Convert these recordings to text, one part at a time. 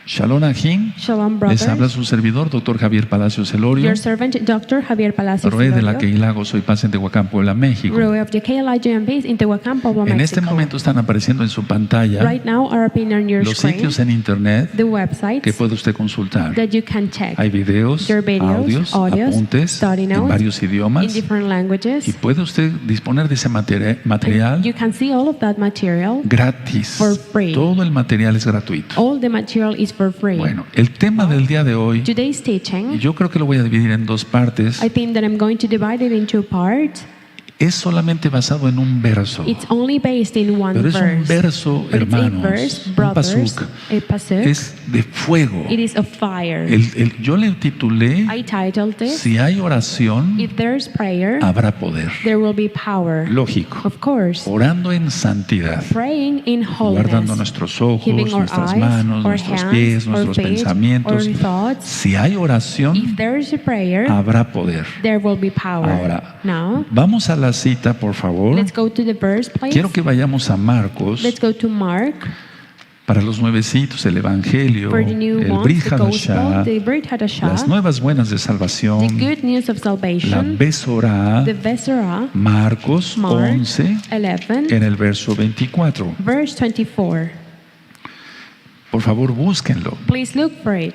Shalom Ajin, Shalom, les brothers. habla su servidor, Dr. Javier Palacios Celorio, Your servant, Dr. Javier Palacios Roeh de la Celorio. YAHSHUA, soy paz en Tehuacán, Puebla, México. Roeh of the KLIJ base in Tehuacán, Puebla, En este Mexico. momento están apareciendo en su pantalla Right now are appearing on your los screen sitios en internet the websites que puede usted consultar. that you can check. Hay videos, There are videos, audios, apuntes study en notes varios in idiomas, different languages. y puede usted disponer de ese material You can see all of that material gratis. for free. Todo el material es gratuito. All the material is for free. Bueno, el tema del día de hoy, Today's teaching, yo creo que lo voy a dividir en dos partes. I think that I'm going to divide it into parts. Es solamente basado en un verso. It's only based in one Pero es un verse. verso, But it's a hermanos, verse, un brothers, pasuk. a pasuk. Es de fuego. It is a fire. Yo le titulé, I titled it, si hay oración, If there's prayer, habrá poder. there will be power. Lógico. Of course. Orando en santidad. Praying in Guardando holiness. nuestros ojos, Keeping our nuestras eyes, manos, our nuestros hands, pies, our nuestros feet, pensamientos. our thoughts. Si hay oración, If there is a prayer, habrá poder. there will be power. Ahora, Now, vamos a la cita, por favor. let's go to the verse, please. Quiero que vayamos a Marcos. Let's go to Mark. Para los nuevecitos, el Evangelio, For the new el ones, Brit the Gospel, Hadashah, the Brit Hadashah, las nuevas buenas de the salvación, good news of la salvation, Besorá, the Vesera, Marcos Mark 11, 11, en el verso 24. verse 24. Por favor, búsquenlo. Please look for it.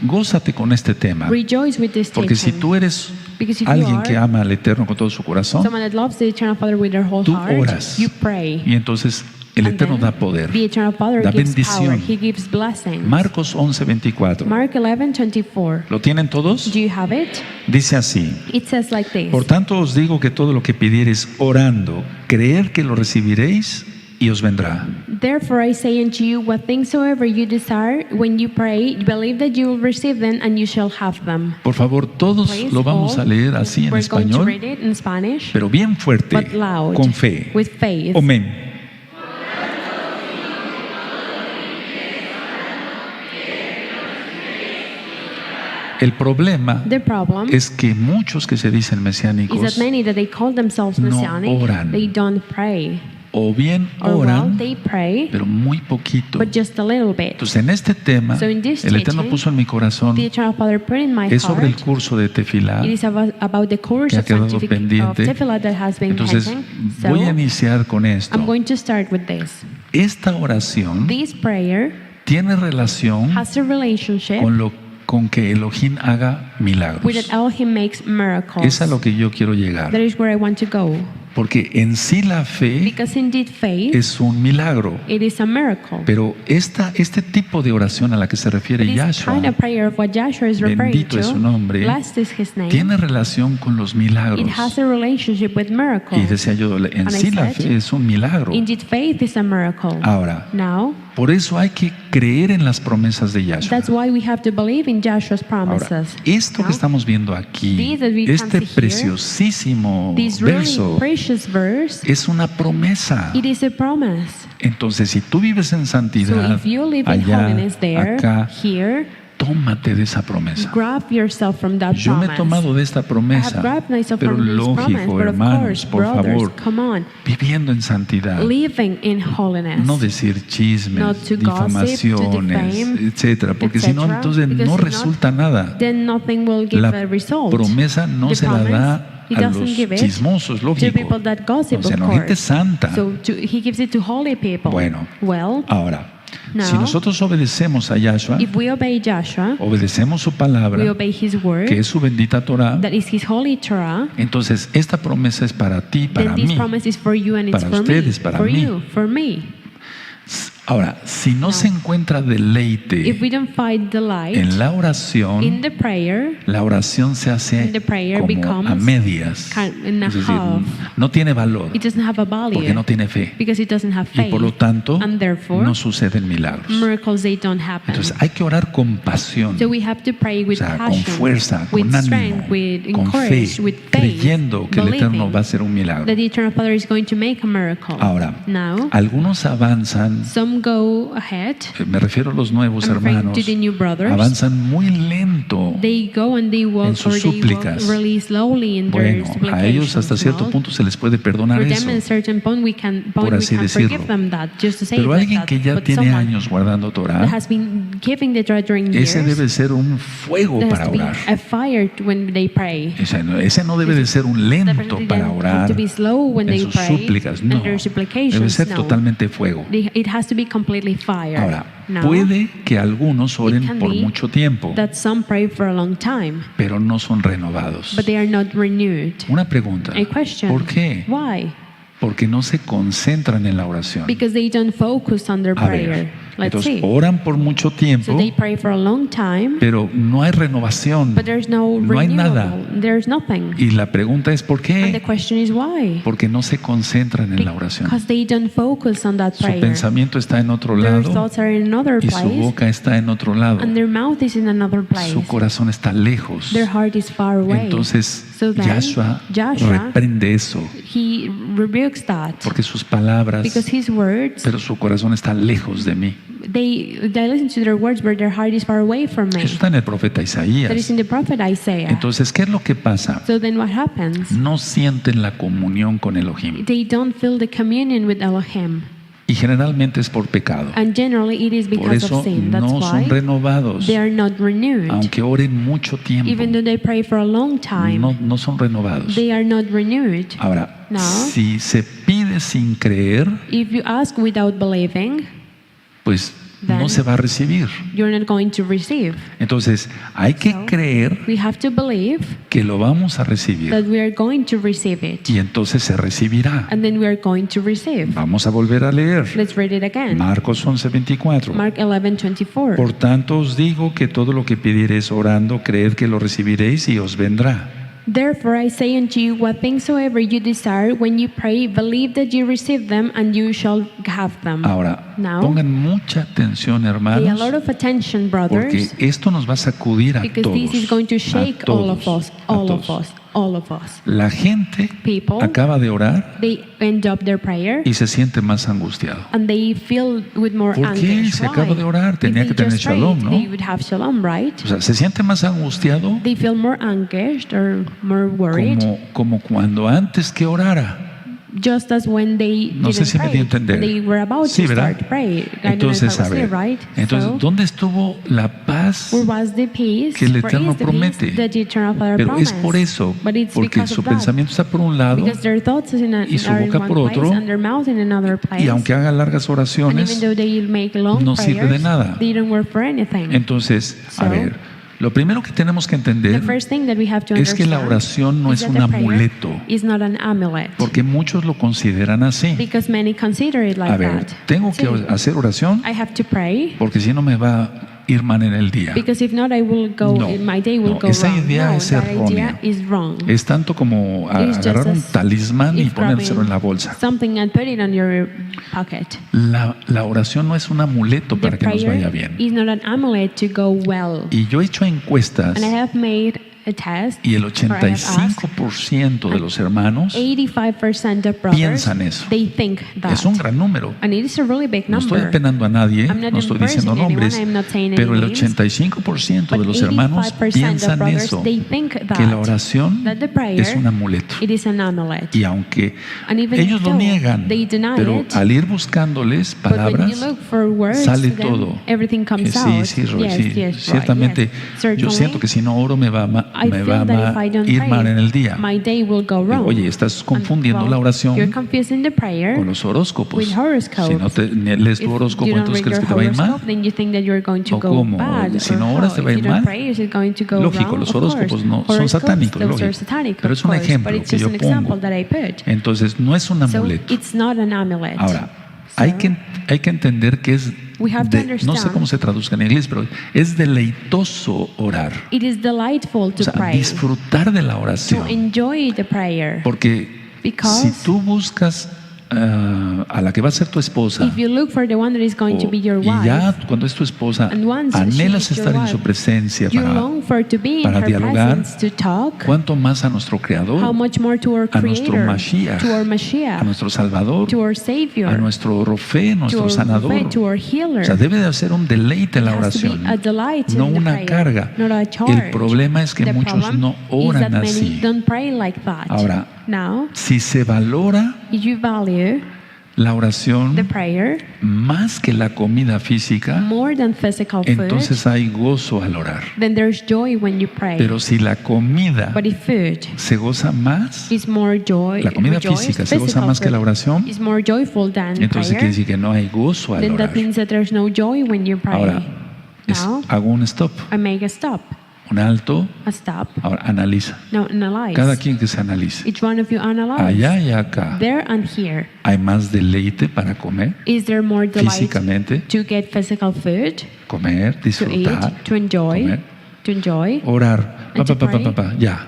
Gózate con este tema. Rejoice with this Porque si teaching. tú eres Because if you alguien are que ama al Eterno con todo su corazón, someone that loves the Eternal Father with their whole tú heart, oras. you pray. Y entonces el And Eterno then da poder, The Eternal Father da gives power. bendición. He gives blessings. Marcos 11, 24. Mark 11:24. ¿Lo tienen todos? Do you have it? Dice así. It says like this. Por tanto os digo que todo lo que pidiereis orando, creer que lo recibiréis y os vendrá. Therefore I say unto you, what things soever you desire, when you pray, believe that you will receive them, and you shall have them. Por favor, todos Please, lo vamos all. a leer así en We're going to español, read it in Spanish, pero bien fuerte, but loud, con fe. with faith. Amén. El problema The problem es que muchos que se dicen is mesiánicos that many that they call themselves no messianic, oran. they don't pray. o bien Or well, oran, they pray, pero muy poquito. but just a little bit. Entonces, en este tema, So in this el Eterno teaching, puso en mi corazón, The Eternal Father put in my es sobre el heart. curso de Tefilá. It is about the course que ha of quedado scientific pendiente. of Tefillah that has been Entonces, pending. voy a So iniciar con esto. I'm going to start with this. Esta oración This prayer tiene relación has a relationship con que Elohim haga milagros. with that Elohim makes miracles. Es a lo que yo quiero llegar. That is where I want to go. Porque en sí la fe Because indeed faith, es un milagro. it is a miracle. Pero este tipo de oración a la que se refiere But this YAHSHUA, kind of prayer of what Yahshua is referring bendito es su to, nombre, blessed is His name, tiene relación con los milagros. it has a relationship with miracles. Y decía yo, en And I sí la said, fe es un milagro. Indeed faith is a miracle. Ahora, Now, por eso hay que creer en las promesas de YAHSHUA. that's why we have to believe in Jahshua's Ahora, promises. esto Now, que estamos viendo aquí, these that we can este see here, preciosísimo this really verso, precious verse, es una promesa. it is a promise. Entonces, si tú vives en So santidad, if you live in allá, holiness there, acá, here, tómate de esa promesa. grab yourself from that Yo me he promise. tomado de esta I have promesa, grabbed myself pero from this promise, lógico, but of hermanos, course, por brothers, favor, come on, viviendo en santidad, living in holiness. no decir chismes, Not to gossip, to difamaciones, defame, etcétera, porque si no, etc., entonces because no if not, resulta nada. Then nothing will give La a result. promesa no The se la promise, da he a doesn't los give it chismosos, to lógico, people that gossip, o sea, of no gente course. santa. So he gives it to holy people. Bueno, Well, ahora, now, si nosotros obedecemos a YAHSHUA, if we obey Joshua, obedecemos su we palabra, obey His word, que es su bendita Torah, that is His holy Torah, entonces esta promesa es para ti, para then this mí. promise is for you and it's para for ustedes, me, para for mí. you, for me. Ahora, si no se encuentra If deleite we don't find delight en la oración, in the prayer, la oración se hace And the prayer como becomes a medias. kind in a Es decir, half. no tiene valor it doesn't have a value porque no tiene fe. because it doesn't have Y faith. por lo tanto, And therefore, no suceden milagros. miracles, they don't happen. Entonces, hay que orar con pasión, So we have to pray o with sea, con passion, fuerza, with con ánimo, strength, with con fe, courage, with faith, creyendo que el Eterno believing va a hacer un milagro. that the Eternal Father is going to make a miracle. Ahora, Now, algunos avanzan some Some go ahead. Me refiero a los nuevos I'm referring hermanos, to the new brothers. avanzan muy lento They go and they walk, en sus or they walk súplicas. really slowly in their Bueno, a ellos hasta supplications. cierto Well, punto se les puede perdonar for them, eso. at a certain point, we can así decirlo. forgive them that, just to say Pero like alguien that. que ya But tiene someone años guardando that Torah, has been giving the Torah during ese years, debe ser un fuego there has para to be orar. a fire when they pray. Ese no debe de ser un lento Definitely para they have orar to be slow when en they sus pray, súplicas, no. and their supplications, Debe ser no. totalmente fuego. It has to be completely fire. Ahora, Now, puede que algunos oren it can por be mucho tiempo, that some pray for a long time, pero no son renovados. but they are not renewed. Una pregunta, A question. ¿por qué? Why? Porque no se concentran en la oración. Because they don't focus on their A prayer. ver, Let's entonces see. oran por mucho So tiempo, they pray for a long time, pero no hay renovación, but there's no no hay nada. renewal. There's nothing. Y la pregunta es ¿por And the qué? question is why? Porque no se concentran en la oración. Because they don't focus on that Su prayer. pensamiento está en otro Their lado thoughts are in another y su place, boca está en otro lado. and their mouth is in another place. Su corazón está lejos. Their heart is far away. Entonces, So then, Yahshua Yahshua, reprende eso, he rebukes that, porque sus palabras, because his words, pero su corazón está lejos de mí. they listen to their words, but their heart is far away from me. Eso está en el profeta That is Isaías. in the prophet Isaiah. Entonces, ¿qué es lo que pasa? So then what happens? No sienten la comunión con Elohim. They don't feel the communion with Elohim. Y generalmente es por pecado. And generally it is Por because eso of sin. That's no son why renovados. they are not renewed. Aunque oren mucho tiempo, Even though they pray for a long time, no son renovados. they are not renewed. Ahora, No. si se pide sin creer, If you ask without believing, pues no Then se va a recibir. you're not going to receive. Entonces, hay que So, creer We have to believe que lo vamos a recibir that we are going to receive it. y entonces se recibirá. And then we are going to receive. Vamos a volver a leer. Let's read it again. Marcos 11:24. Mark 11:24. Por tanto os digo que todo lo que pidiereis orando, creed que lo recibiréis y os vendrá. Therefore I say unto you, what things soever you desire, when you pray, believe that you receive them, and you shall have them. Ahora, Now, pongan mucha atención, pay a hermanos, lot of attention, porque brothers, esto nos va a sacudir a because todos. this is going to shake a all of todos, us, a all of todos. us, all of us. La gente People, acaba de orar they end up their prayer, y se siente más angustiado. and they feel with more ¿Por qué? anguish. Se acaba Why? de orar, If tenía they que tener just prayed, shalom, ¿no? they would have shalom, right? O sea, se siente más angustiado They feel more anguished or more worried, como cuando antes que orara. just as when they No sé didn't si me di a pray, entender. they were about Sí, to ¿verdad? start pray. I Entonces, don't a know if I was ver, clear, right? entonces, So, ¿dónde estuvo la paz? where was the peace? que el Where Eterno is the promete? peace that the Eternal Father Pero es promised? por eso, But it's porque because su of that. pensamiento está por un lado Because their thoughts is y su are in boca one por place otro, and their mouth in another place. y aunque haga largas And even oraciones, though they make long no sirve de prayers, nada. they don't work for anything. entonces, a So, ver, lo primero que tenemos que The entender first thing that we have to es que la understand oración no is es that un the prayer amuleto, is not an amulet. porque muchos lo consideran así. Because many consider it like A ver, that. tengo que Sí. hacer oración I have to pray, porque si no me va a ir mal en el día. because if not, I will go. No, My day will no, go esa wrong. idea No, es that errónea. idea is wrong. Es tanto como It's just agarrar un as talismán y if ponérselo en la grabbing bolsa. something and put it on your pocket. La oración no es un amuleto The para que nos vaya prayer bien. is not an amulet to go well. Y yo he hecho encuestas And I have made a test, y el or I have asked, 85% de los hermanos 85% of brothers, piensan eso. they think that. es un gran número. And it is a really big No number. estoy apenando a nadie, I'm not no estoy diciendo embarrassing anyone, nombres, I'm not saying any pero el names, 85% de But los hermanos 85% of piensan brothers, eso, they think that, que la oración that the prayer, es un amuleto. it is an amulet. Y aunque And even ellos lo though niegan, they deny pero it, al ir buscándoles but when you palabras, look for words sale to them, todo. everything comes Sí, out. sí, Roeh, Yes, sí. yes, right, Ciertamente, yes. yo Certainly, siento que si no oro me va, I me feel va that if I a don't ir pray, mal en el día. my day will go Digo, wrong. oye, estás And, confundiendo well, la oración you're confusing the prayer con los horóscopos. with horoscopes. Si no te lees tu If horóscopo, you don't entonces read crees your que te va a ir mal. horoscope, then you think that you're going to ¿O go cómo? bad. Si or no oras, how? te va a If ir you don't mal. pray, is it going to go Lógico, wrong? los Of course. horóscopos no son Horoscopes, satánicos, those lógico. are satanic, Pero of es un course, ejemplo but it's que just yo an example pongo. that I put. Entonces, no es un So amuleto. it's not an amulet. Ahora, So, hay que entender que es we have to no sé understand. cómo se traduzca en inglés, pero es deleitoso orar. It is delightful O to sea, pray, disfrutar de la to oración. enjoy the prayer. Porque Because si tú buscas a la que va a ser tu esposa, if you look for the one that is going to be your y wife, ya cuando es tu esposa, and once anhelas she is your estar en wife, su presencia you long for to be in para her dialogar, presence, to talk, cuánto más a nuestro how Creador, much more to our a nuestro Creator, Mashiach, to our a Mashiach, nuestro Salvador, to our Savior, a nuestro Roeh, to nuestro our sanador. Prophet, to our Healer. O sea, debe de ser un deleite en la It has to be oración, a delight no in the una prayer, carga. not a charge. El problema es que The muchos problem no is that oran many así. don't pray like that. Ahora, Now, si se valora if you value la the oración prayer más que la comida física, more than physical food, entonces hay gozo al orar. then there's joy when you pray. Pero si la comida But if food se goza más, is more joy, la comida física se goza más que la oración, is more joyful than entonces quiere prayer, decir que no hay gozo al then orar. that means that there's no joy when you pray. Ahora, Now, hago un stop, I make a stop. un alto. A stop. Ahora, analiza. Now analyze. Cada quien que se analice. Each one of you analyze. Allá y acá, There and here. ¿hay más deleite para comer? Is there more delight Físicamente, to get physical food, comer, to disfrutar, eat, to enjoy, comer, to enjoy? orar, And to pray. ya,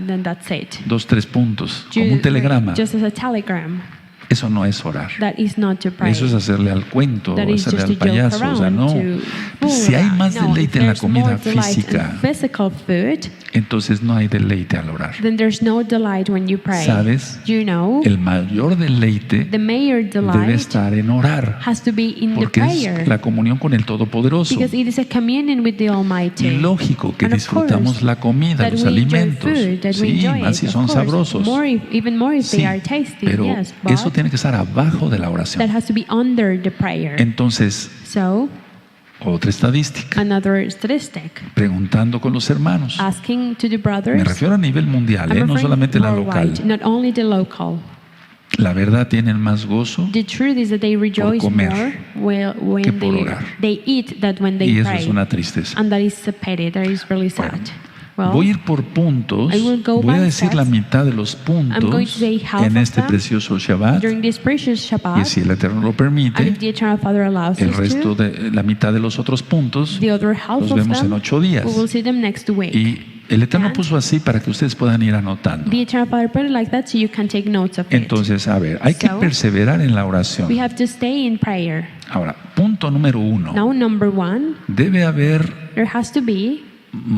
Then that's it. 2, 3 puntos, como un telegrama. Just as a telegram. Eso no es orar. That is not to pray. Eso es hacerle al cuento, That is hacerle just al to joke payaso. O sea, around, no. to fool Si hay around. más No, deleite if en la there's comida more delight física, in physical food, entonces no hay deleite al orar. then there's no delight when you pray. ¿Sabes? You know, El mayor deleite the major debe delight estar en orar, has to be in the porque prayer, es la comunión con el Todopoderoso. because it is a communion with the Almighty. Y lógico que And of disfrutamos course, la comida, that los we enjoy alimentos. food, that we Sí, enjoy más it, si of son course. sabrosos. Even more if Sí, they are tasty, pero yes, but eso tiene que estar abajo de la that oración. has to be under the prayer. Entonces, So, otra estadística, another statistic, preguntando con los hermanos. asking to the Me brothers, refiero a nivel mundial, I'm no referring solamente la worldwide, local. not only the local. La verdad, tienen más gozo The truth is that they rejoice comer more when que por they, orar. they eat than when they y eso pray. es una tristeza. And that is a pity, that is really sad. Well, Voy a ir por puntos, I will go voy a by decir la steps. mitad de los I'm going to puntos say half en of este them precioso Shabbat, during this precious y Shabbat, si el Eterno lo and permite, if the Eternal Father allows el us resto to, de la mitad de los otros puntos the other half los of vemos en them, 8 días. we will see them next week. Y el Eterno And puso así para que ustedes puedan ir anotando. the Eternal Father put it like that so you can take notes of it. Entonces, a ver, hay que So, perseverar en la oración. We have to stay in prayer. Ahora, punto número 1. Now, number one, Debe haber there has to be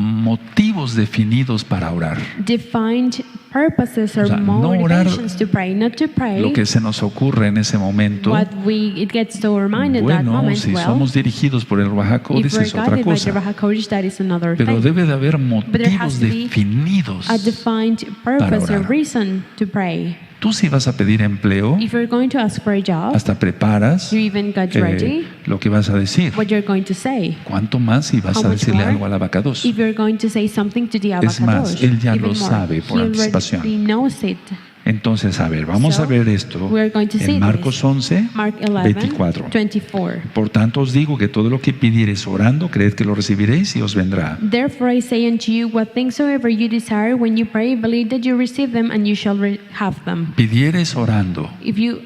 motivos definidos para orar. defined purposes or O sea, no orar motivations to pray, not to pray Lo que se nos ocurre en ese momento. what it gets to our mind at that Bueno, moment. si Well, somos dirigidos por el Ruach if HaKodesh we're es otra guided by the cosa. Ruach HaKodesh, that is another Pero thing. debe de haber there has motivos to be definidos. A defined purpose or orar. reason to pray. Tú si vas a pedir empleo, If you're going to ask for a job, hasta preparas you even got ready lo que vas a decir. what you're going to say. ¿Cuánto más si vas How a much decirle more? algo al abacados? If you're going to say something to the Es más, Abacadosh, él ya even lo more. sabe por He anticipación. already knows it. Entonces, a ver, vamos So, a ver esto we're going to see en Marcos this. 11, Mark 11, 24. 24. Por tanto os digo que todo lo que pidiereis orando, creed que lo recibiréis y os vendrá. Therefore I say unto you, what things soever you desire, when you pray, believe that you receive them, and you shall have them. Pidiereis orando If you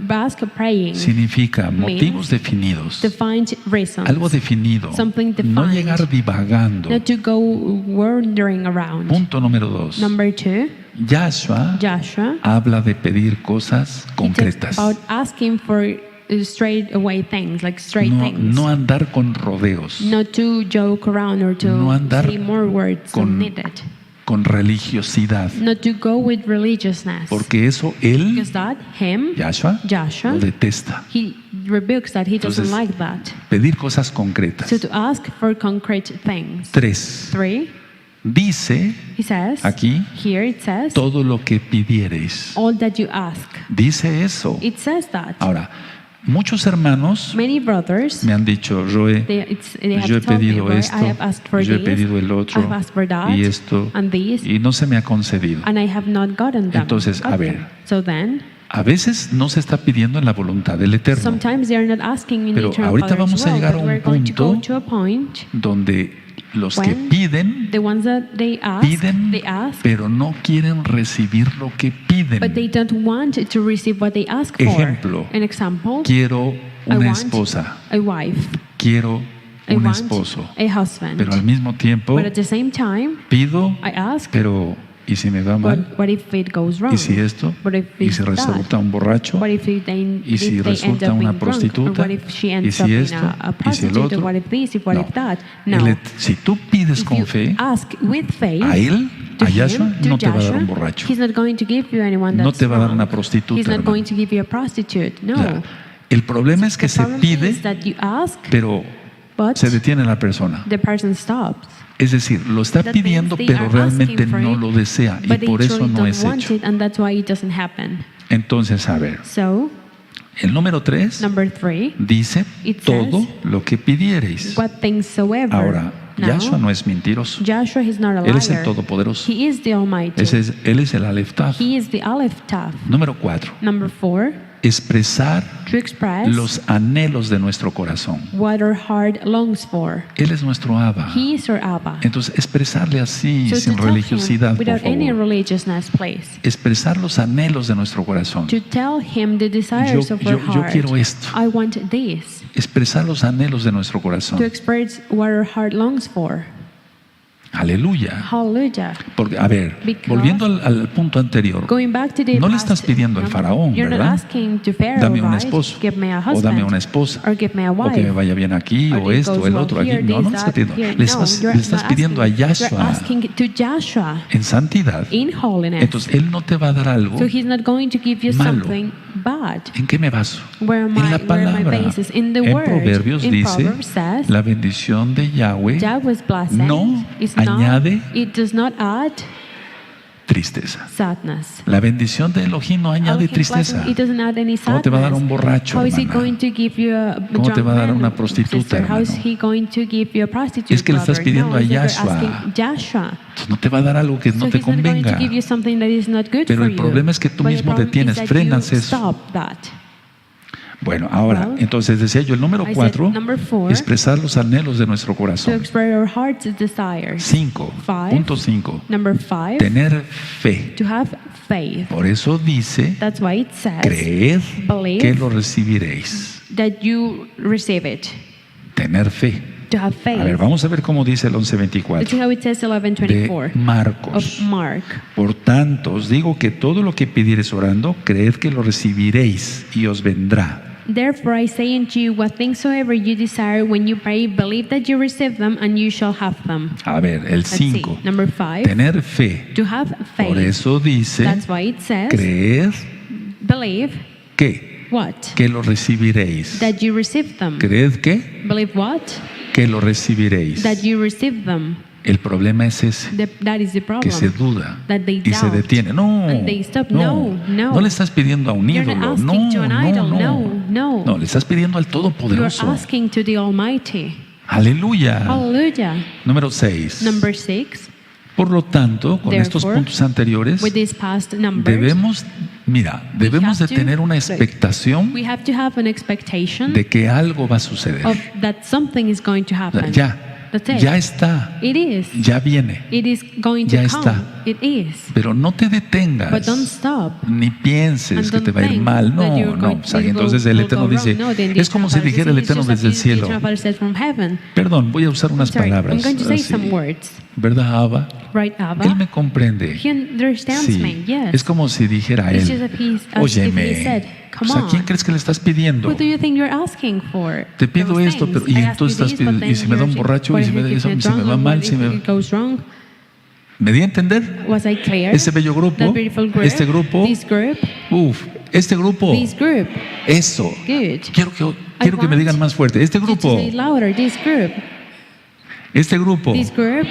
ask praying, significa motivos definidos, defined reasons, algo definido, something no defined, llegar divagando. not to go wandering around. Punto número 2. Number two, Yahshua Joshua, habla de pedir cosas he talks concretas. about asking for straight away things, like straight No, things. no andar con rodeos, Not to joke around or to No andar say more words con- than needed. con religiosidad, Not to go with religiousness. porque eso él, Because that, him, Yahshua, Joshua, lo detesta. he rebukes that. He doesn't Entonces, like that. Pedir cosas concretas. So to ask for concrete things. 3. Three, Dice he says, aquí, here it says, todo lo que pidiereis. all that you ask. Dice eso. It says that. Ahora, muchos hermanos Many brothers, me han dicho, Roeh, they have yo he told me, pedido "Roy, esto, I have asked for yo he this, pedido el otro, I've asked for that, y esto, and this, y no se me ha concedido. and I have not gotten them." Entonces, a ver. So then, A veces no se está pidiendo en la voluntad del Eterno, sometimes they are not asking in Pero the eternal ahorita Father's vamos a will, llegar a but un we're going to go punto to a point donde los que when piden, the ones that they ask, piden, pero no quieren recibir lo que but they piden. don't want to receive what they ask for. Ejemplo, An example, quiero I una want esposa, a wife, quiero I un want esposo, a husband, pero al mismo tiempo but at the same time, pido, I ask, pero ¿Y si me va mal? What if it goes wrong? ¿Y si esto? What if ¿Y it's si resulta un borracho? What if ¿Y si if they end resulta up una being drunk? Or prostituta? what if she ¿Y ends si up being esto? a ¿Y si el prostitute? Or otro? what if this? What No. if that? No. Si tú pides If con you fe, ask with faith, a Él, to a Yahshua, him, to no te va a dar un Yahshua, borracho. He's not going to give you anyone No that's te va a dar drunk. una prostituta, He's not hermano. going to give you a prostitute. No. Ya. El problema es que The se problem pide, is that you ask, pero but se detiene la persona. the person stops. Es decir, lo está That means pidiendo, they pero are realmente asking for no it, lo desea y but they por eso truly no don't es want hecho. it, and that's why it doesn't happen. Entonces, a ver, So, el número 3 number 3, dice it todo says, lo que pidiereis. what things soever. Ahora, Now, Yahshua no es mentiroso. Joshua is not a Él es el liar. Todopoderoso. He is the Almighty. Él es el Aleph Tav. He is the Aleph Tav. Número 4, Number 4, expresar to express los anhelos de nuestro corazón. what our heart longs for. Él es nuestro Abba. He is our Abba. Entonces, expresarle así, So sin to tell religiosidad, him, por without any favor. religiousness, please. Expresar los anhelos de nuestro corazón. To tell him the desires of our Yo heart. quiero esto. I want this. Expresar los anhelos de nuestro corazón. To express what our heart longs for. Aleluya. Hallelujah. Porque, a ver, Because- volviendo al punto anterior, Going back to the no le past, estás pidiendo al faraón, you're not ¿verdad? asking to Pharaoh, Dame un right? esposo, Give me a o husband, dame una esposa, or give me a o que me wife, vaya bien aquí, or o it esto, goes o el well otro. here, Aquí. No, this, no le estás that, pidiendo. here. Le No, estás you're not pidiendo a asking. You're Yahshua asking to Joshua en santidad. in holiness. Entonces, Él no te va a dar algo. So he's not going to give you malo. something bad. ¿En qué me baso? Where am En la I- where am I palabra. basis? In the En word. Proverbios In dice, Proverbs says, la bendición de Yahweh Yahweh's blessing no is añade not, it does not add tristeza. sadness. La bendición de Elohim no añade Elohim's tristeza. blessing, it doesn't add any ¿Cómo te va a dar un sadness. borracho, How is he hermana? going to give you a ¿Cómo te drunk va a dar man, una prostituta, sister? How is hermano? he going to give you a prostitute, Es que le estás brother? pidiendo No, a you're Yahshua. asking Joshua. Entonces, no te va a dar algo que So no te he's not going to convenga. give you something that is not good Pero for el you. problema es que tú But the mismo problem detienes, is that frenas you eso. stop that. Bueno, ahora, Well, entonces decía yo, el número I said 4, number 4, expresar los anhelos de nuestro to corazón. express our heart's desires. 5, Five. punto 5, Number 5, tener fe. to have faith. Por eso dice, That's why it says creed believe que lo recibiréis. that you receive it. Tener fe. To have A ver, faith. vamos a ver cómo dice el Let's see 11:24 how it says de 11:24 Marcos. of Mark. Por tanto, os digo que todo lo que pidiereis orando, creed que lo recibiréis y os vendrá. Therefore I say unto you, what things soever you desire when you pray, believe that you receive them, and you shall have them. A ver, el Let's see. 5. Number 5, Tener fe. to have Por faith. eso dice, That's why it says, creed believe que, what? que lo recibiréis. That you receive them. Creed que, Believe what? que lo recibiréis. That you receive them. El problema es ese, That is the que se problem. duda That they y se doubt. detiene. No, And they stop. no, No. no le estás pidiendo a un You're not ídolo. asking No, to an no, idol. no. No. No, le estás pidiendo al You're Todopoderoso. asking to the Almighty. Aleluya. Hallelujah. Número 6. Number 6, Por lo tanto, con estos Therefore, puntos anteriores, with these past numbers, debemos de have to- tener una expectación we have to have an expectation de que algo va a suceder. of that something is going to happen. Ya, That's it. ya está, It is. ya viene. It is going to Ya come. está. It is. Pero no te But detengas, don't stop. ni pienses And que te don't va a ir think mal. that No, you're no. going O sea, to y entonces el will Eterno go dice, wrong. No, the es como si Father dijera el says, Eterno it's just desde el as the cielo. Father says from heaven. Perdón, voy a usar unas Sorry, palabras. I'm going to say así. some words. ¿Verdad, Abba? Right, Abba? Él me comprende. He understands Sí, me, yes. es como si dijera a It's él, just as if he said, come ¿a quién on. crees que le estás pidiendo? Who do you think you're asking for? Te pido Those esto, things. pero y I ask entonces you estás this, pidiendo, but y then si me da un you're- borracho, what y si if me, it eso, gets si me wrong, va or mal, what si if me... it goes wrong? ¿Me di a entender? Was I clear? Ese bello grupo, That beautiful group, este grupo, this group, este grupo, this group, eso. good. Quiero que me want digan más fuerte. Este You to grupo, say louder, this group, este grupo, this group,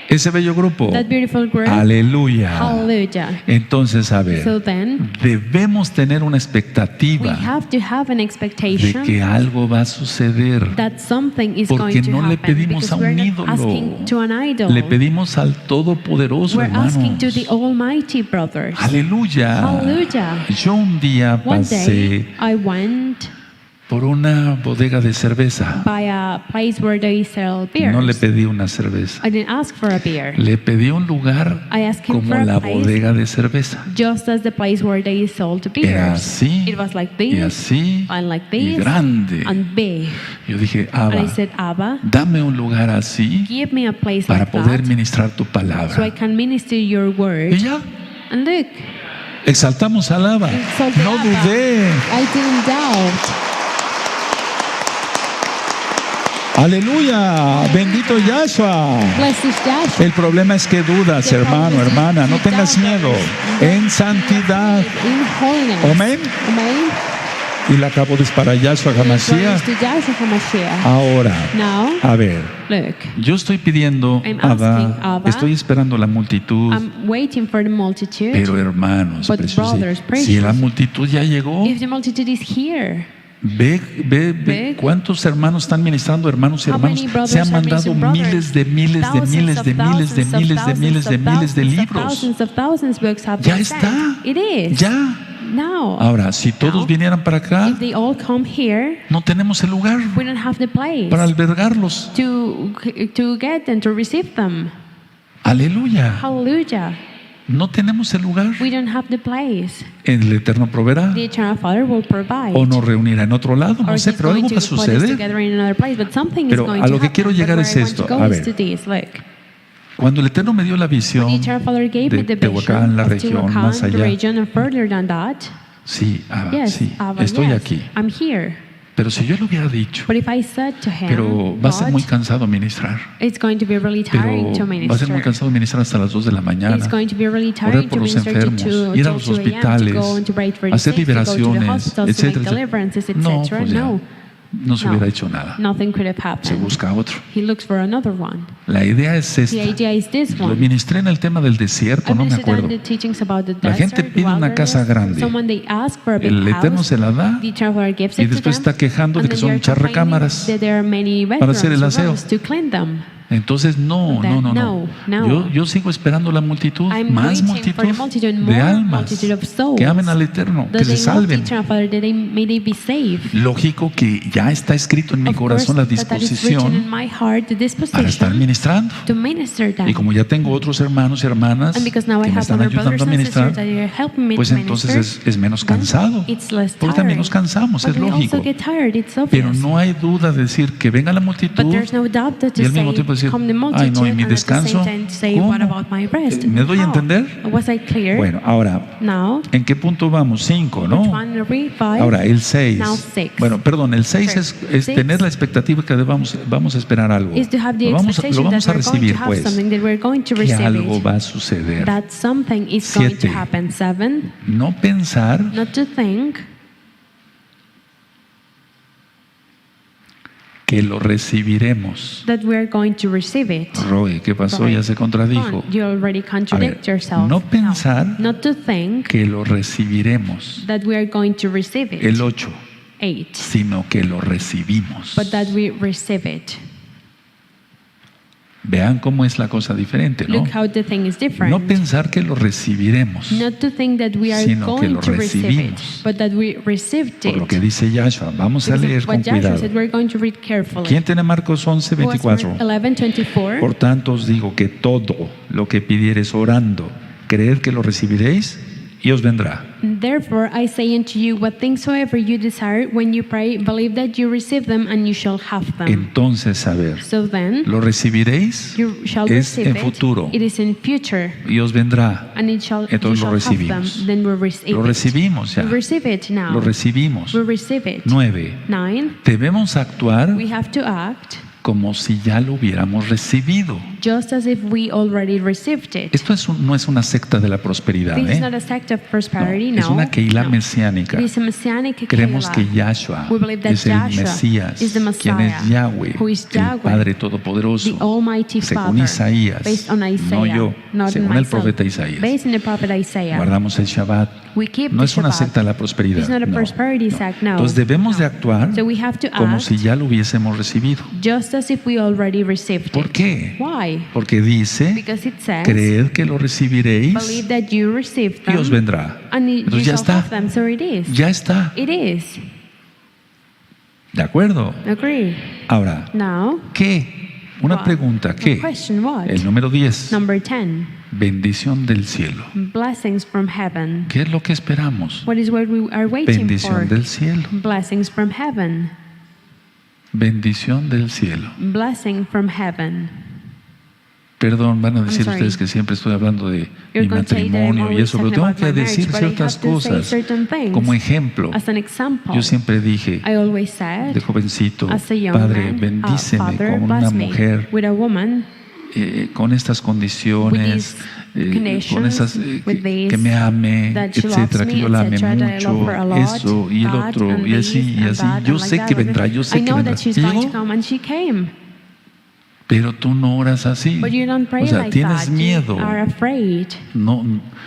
ese bello grupo. that beautiful group. Aleluya. Hallelujah. Entonces, a ver, So then, debemos tener una we expectativa have to have an de expectation que algo va a suceder. that something is Porque going to no le happen, pedimos because a we're un not ídolo. asking to an idol. Le pedimos al Todopoderoso, We're asking to hermanos. the Almighty, brothers. Aleluya. Hallelujah. Yo un día One pasé day, I went por una bodega de cerveza. by a place where they sell beers. No le pedí una cerveza. I didn't ask for a beer. Le pedí un lugar I asked him como for a la place bodega de cerveza. just as the place where they sold beers. Era así, It was like y this, así, and like y this, grande. and big. Yo dije, And I Abba, said, Abba, dame un lugar así give me a place para like poder that ministrar tu so I palabra. can minister your word. Y ya, And look, exaltamos al Abba. exalted No Abba. dudé. I didn't doubt. Aleluya, bendito Yahshua. Blessed is Yahshua. El problema es que dudas, hermano, hermana. No tengas miedo. En santidad. In holiness. Amén. Amen. Y la acabo de para Yahshua Glory HaMashiach. to Yahshua HaMashiach. Ahora, Now, a ver, look, yo estoy pidiendo, I'm asking Abba. estoy esperando la multitud, I'm waiting for the multitude. pero hermanos, But preciosos, brothers, si la precious, multitud ya llegó, if the multitude is here, ve cuántos hermanos están ministrando, hermanos y how hermanos. many brothers Se han are mandado ministering brothers? miles de miles de Thousands miles of de miles de thousands of miles de miles thousands de of miles de thousands of libros. thousands of books have Ya been está. sent. It is. Ya. Now, Ahora, si todos Now, vinieran para acá, if they all come here, no tenemos el lugar we don't have the place para albergarlos. to get them, to receive them. Aleluya. Hallelujah. No tenemos el lugar. We don't have the place. El Eterno proveerá The Eternal Father will provide. o nos reunirá en otro lado, Or no sé, he's pero going algo va a to put us suceder. together in another place, but something Pero is going a to lo que happen. quiero But llegar where es I want esto. to go A is ver. to this. Look, Cuando el Eterno me dio la when the visión Eternal Father gave me de the Tehuacán, vision la of región, Tehuacán, más the allá, region, and further than that, sí, yes, sí, Abba, estoy yes, aquí. I'm here. Pero si yo lo hubiera dicho, But if I said to him, pero va a ser God, muy cansado ministrar. it's going to be really Pero tiring to va a ser muy minister. cansado ministrar hasta las 2 de la mañana. It's going to be really Orar tiring por to los minister enfermos, to ir a los 2 a.m., to hospitales, go and to pray for the hacer sick, to go to the liberaciones, hospitals, to make etcétera. deliverances, No, etc. pues ya, No, no se No. hubiera hecho nada. nothing could have Se happened. busca otro. He looks for another one. La idea es The esta. idea is this Lo one. ministré en el tema del desierto, I no me ministered on acuerdo. the teachings about the La gente desert, pide una wilderness. casa grande. Someone they ask for a big El Eterno house. se la da The Eternal Father gives y it to después them, está quejando de and que then son they're muchas complaining recámaras that there are many para hacer el bedrooms, aseo. rooms to clean them. Entonces, no. No. Yo sigo esperando la multitud, I'm más waiting for the multitude, de more almas multitude of souls que amen al Eterno, that que se they love the salven. Eternal Father, that may they be saved. Lógico que ya está escrito en mi Of course, corazón la that is written in disposición my heart, the para estar disposition ministrando. to minister them. Y como ya tengo otros hermanos y hermanas And because now I que me have están other ayudando brothers a and ministrar, sisters that are helping me pues to entonces minister, es menos then cansado. it's less Porque también tiring. nos cansamos, But es we lógico. also get tired, it's Pero obvious. no hay duda de decir que venga la But multitud there's no doubt that y to al mismo say, tiempo decir, come the ay multitude, no, ¿y mi and at the same descanso? time say, ¿Cómo? what about my rest? ¿Me doy a How? entender? Was I clear? Bueno, ahora, Now, ¿en qué punto vamos? 5, which ¿no? one are we? 5? Ahora, el 6. Now 6. Bueno, perdón, el 6 Sure. es Six tener la expectativa que vamos a esperar algo. Is to have the Lo vamos expectation a that we're going recibir, to have pues, something, that we're going to que receive algo it. va a suceder. That something is going to 7. happen. 7, No pensar not to think que lo recibiremos. that we are going to receive it. Roeh, ¿qué pasó? Roeh, Ya se contradijo. You already A ver, contradict yourself. no pensar Not to think que lo recibiremos. that we are going to receive it. El 8, 8, sino que lo recibimos. but that we receive it. Vean cómo es la cosa diferente, ¿no? Look how the thing is different. No pensar que lo recibiremos, Not to think that we are sino que going lo to receive it, recibimos. but that we received por lo it. que dice Yahshua. Vamos a Because leer of con what Yahshua cuidado. said, we're going to read carefully. ¿Quién tiene Marcos 11, Who has Mark 24? 11:24? Por tanto os digo que todo lo que pidiereis orando, creed que lo recibiréis y os vendrá. Therefore I say unto you, what things soever you desire, when you pray, believe that you receive them, and you shall have them. Entonces, a ver, So then, lo recibiréis you shall es receive en it. futuro It is in future, y os vendrá. and it shall, you Entonces lo shall have them. recibimos. Then we receive Lo it. recibimos ya. We receive it now. Lo recibimos. We receive it. 9. 9. Debemos actuar We have to act como si ya lo hubiéramos recibido. just as if we already received it. Esto no es una secta de la prosperidad, This is ¿eh? not a sect of prosperity, No, es no. una Keilah No. mesiánica. It is a messianic Creemos que Keilah. Yahshua We believe that es el Yahshua Mesías, is the quien es Messiah, Yahweh, who is el Yahweh, Padre Todopoderoso, the Almighty según Father, Isaías, based on Isaiah, no yo, not según myself, el profeta Isaías. based on the prophet Isaiah. Guardamos el Shabbat. We keep No the es una Shabbat. secta de la prosperidad. It's not a no, prosperity no. sect, no. Entonces debemos No. de actuar So we have to como act si ya lo hubiésemos recibido. just as if we already received ¿Por it. qué? Why? Porque dice, Because it says, creed que lo recibiréis believe that you received y os them, vendrá. and you Entonces ya shall está. have them. So it is. Ya está. It is. ¿De acuerdo? Agree. Ahora, Now, ¿qué? Una what? pregunta, A ¿qué? question, what? El número 10, Number 10. bendición del cielo. Blessings from heaven. ¿Qué es lo que esperamos? What is what we are waiting Bendición for? del cielo. Blessings from heaven. Bendición del cielo. Blessing from heaven. Perdón, van a decir sorry. ustedes que siempre estoy hablando de You're mi going to say that I'm matrimonio y always eso, pero talking tengo about que my decir marriage, but I ciertas have to say cosas. certain things. Como ejemplo, As an example, yo siempre dije I always said, de jovencito, as a young Padre, man, bendíceme Father, con una bless me mujer with a woman, con estas with condiciones, these conditions, con esas with these, que me ame, that she loves etcétera, que me, yo la ame etc., that I love mucho, her a lot, eso y el that, otro, and y así, this, y and así. that, Yo and sé like que that. vendrá, yo I sé que know vendrá. that she's Y going to digo, come, and she came. pero tú no oras así. But you don't pray O sea, like tienes that. miedo. You are afraid. No,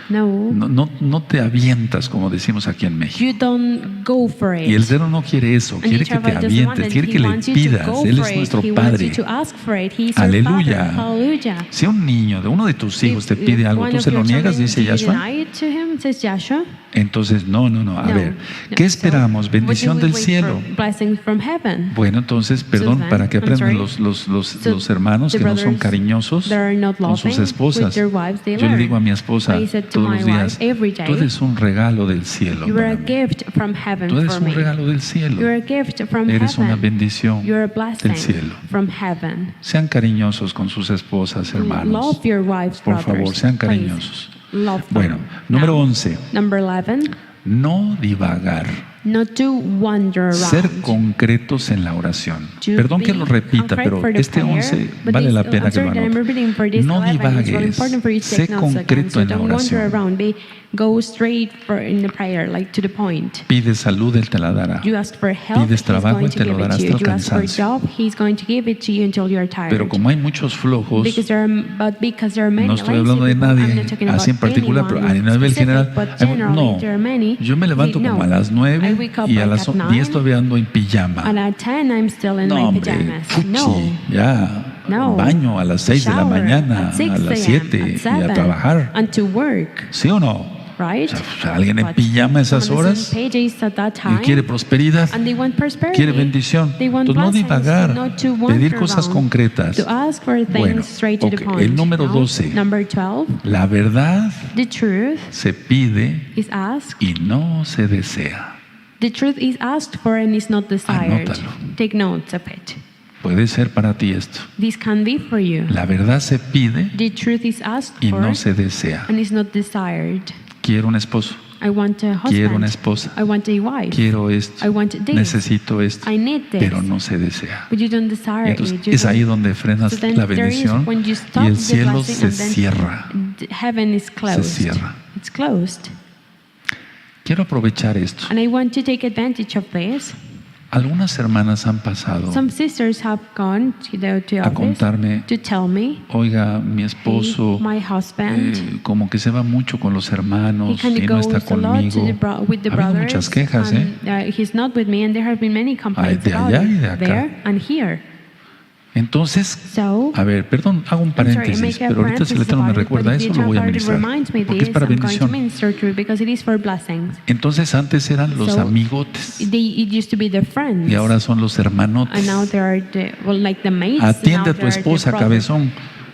No. no te avientas, como decimos aquí en México. You don't go for it. Y el cero no quiere eso, And quiere each que of te us doesn't want avientes, it. quiere He que le wants you to pidas. go Él for es it. nuestro He wants Padre. you to ask for it. He's your Aleluya. Father. Hallelujah. Si un niño de uno de tus hijos te If pide algo, one tú of se lo your niegas, children, dice do you Yahshua. deny it to him? Says Yahshua. Entonces, no. A No, ver, no. ¿qué esperamos? So, what Bendición do we del wait cielo. for? Blessing from heaven. Bueno, entonces, perdón, then, para que I'm aprendan sorry. los hermanos The que no son brothers cariñosos that are not con sus loving esposas. with their wives, they Yo le learn. digo a mi esposa I said to todos my los días, wife every day, tú eres un regalo del cielo. You are a para mí. gift from heaven Tú eres for un me. regalo del cielo. You're a gift from Eres una heaven. bendición You're a blessing del cielo. from heaven. Sean cariñosos con sus esposas, hermanos. Love your wives, Por brothers. favor, sean Please. cariñosos. Love them. Bueno, número Now, 11. Number 11. No divagar. Not to wander around. Ser concretos en la oración. To Perdón que be lo repita, concrete pero for the este prayer, 11 but vale this- la pena I'm que lo sorry that I'm anote. repeating for this No 11. It's really divagues. important for you to Sé take notes again. concreto So en la don't wander oración. around. Go straight in the prayer, like to the point. Pide salud, Él te la dará. You ask for help, Pides He's trabajo, going Él to te lo give it dará to hasta you. el You ask for a cansancio. job, He's going to give it to you until you are tired. Pero como hay muchos flojos, Because there are many no estoy lazy hablando de people. I'm nadie not talking así en about particular, pero a anyone nivel specific, general, but generally no. there are many. Yo me levanto No. como a las I 9 wake up y a like las at 10 9, todavía ando en pijama. and at 10 I'm still in No, my hombre, pajamas. fuchi, No. ya. No. Baño a las 6 de la Shower mañana, at 6 a las a.m., 7 at y a 7, trabajar. and to work, ¿Sí o no? right? O sea, alguien en But pijama a esas someone is horas in PJs at that y time, quiere prosperidad, and they want prosperity. quiere bendición. They want Entonces no blessings, divagar, not to pedir wander cosas around, concretas. to ask for things Bueno, straight to the ok, point. el número No? 12. Number 12. La verdad The truth se pide is asked. y no se desea. The truth is asked for and is not desired. Anótalo. Take notes of it. Puede ser para ti esto. This can be for you. La verdad se pide The truth is asked y for no se desea. and is not desired. Quiero un esposo, I want a husband. quiero una esposa, I want a wife. quiero esto, I want this. necesito esto, I need this. pero no se desea. But you don't Y desire entonces it. You es ahí don't- donde frenas So then la there is bendición when you stop y el the cielo blessing se and then cierra. Heaven is closed. cierra. It's closed. Quiero aprovechar esto. And I want to take advantage of this. Algunas hermanas han pasado Some sisters have gone to the a office contarme, to tell me, oiga, mi esposo my husband, como que se va mucho con los he hermanos kind y of no goes está a lot to conmigo. with the Ha habido brothers, muchas quejas, ¿eh? and he's not with me, and there have been many complaints de about allá y it de acá. there and here. Entonces, So, a ver, perdón, hago un I'm sorry, paréntesis, make a pero ahorita si el parenthesis Eterno me about it, but recuerda if eso, the lo voy a Almighty ministrar, reminds me porque es this, para I'm going to bendición. minister to it because it is for blessings. Entonces antes eran los So, amigotes It used to be the friends, y ahora son los hermanotes. and now there are like the mates. Atiende now a tu there are the esposa, brothers. cabezón.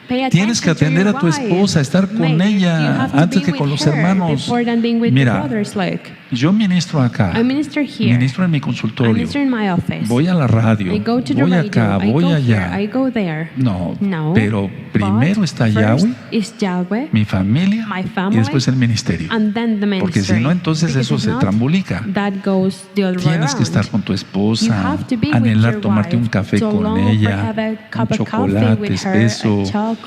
Pay Tienes que attention to atender your a tu wife. esposa, estar con Mate, you ella have to antes be que with con los her hermanos. before than being with the Mira, brothers, like. yo ministro acá, I minister here. ministro en mi I consultorio, minister in my office. voy a la radio, I go to the voy radio. acá, I voy go allá. here. I go there. No, No. pero primero but está first Yahweh, is Yahweh, mi familia my y family, después el ministerio. and then the Porque ministry. si no, entonces Because eso if se not, trambulica. that goes the other way Tienes que around. estar con tu You esposa, have to be with anhelar your tomarte un wife, café to con long for ella, have a un cup of coffee chocolate with her, espeso, a chocolate,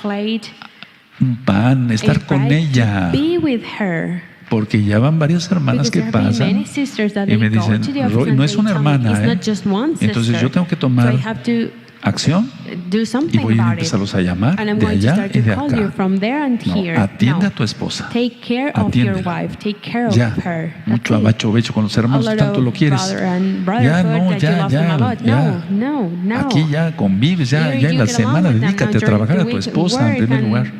un pan, estar a con bread, ella. to be with her. Porque ya van varias hermanas Because que there have been pasan many sisters that y me they go dicen, to the office "Roeh, and no es they una tell me hermana, it's ¿eh?". not just one sister. Entonces yo tengo que So tomar I have to acción do y something voy a about it. empezarlos a llamar And I'm de going to allá start y to de call you acá. from there and No, here. atiende No. a tu esposa. Take care of your Atiéndela. wife. Take care of Ya, her. mucho That's it. abacho becho con los A hermanos, lot tanto of lo quieres. brother and Ya, brotherhood no, that you ya, love them a ya, lot. ya. No. Aquí ya convives, ya, Here ya en you la get along semana with them. dedícate Now a trabajar a during tu the week, esposa en work primer and lugar.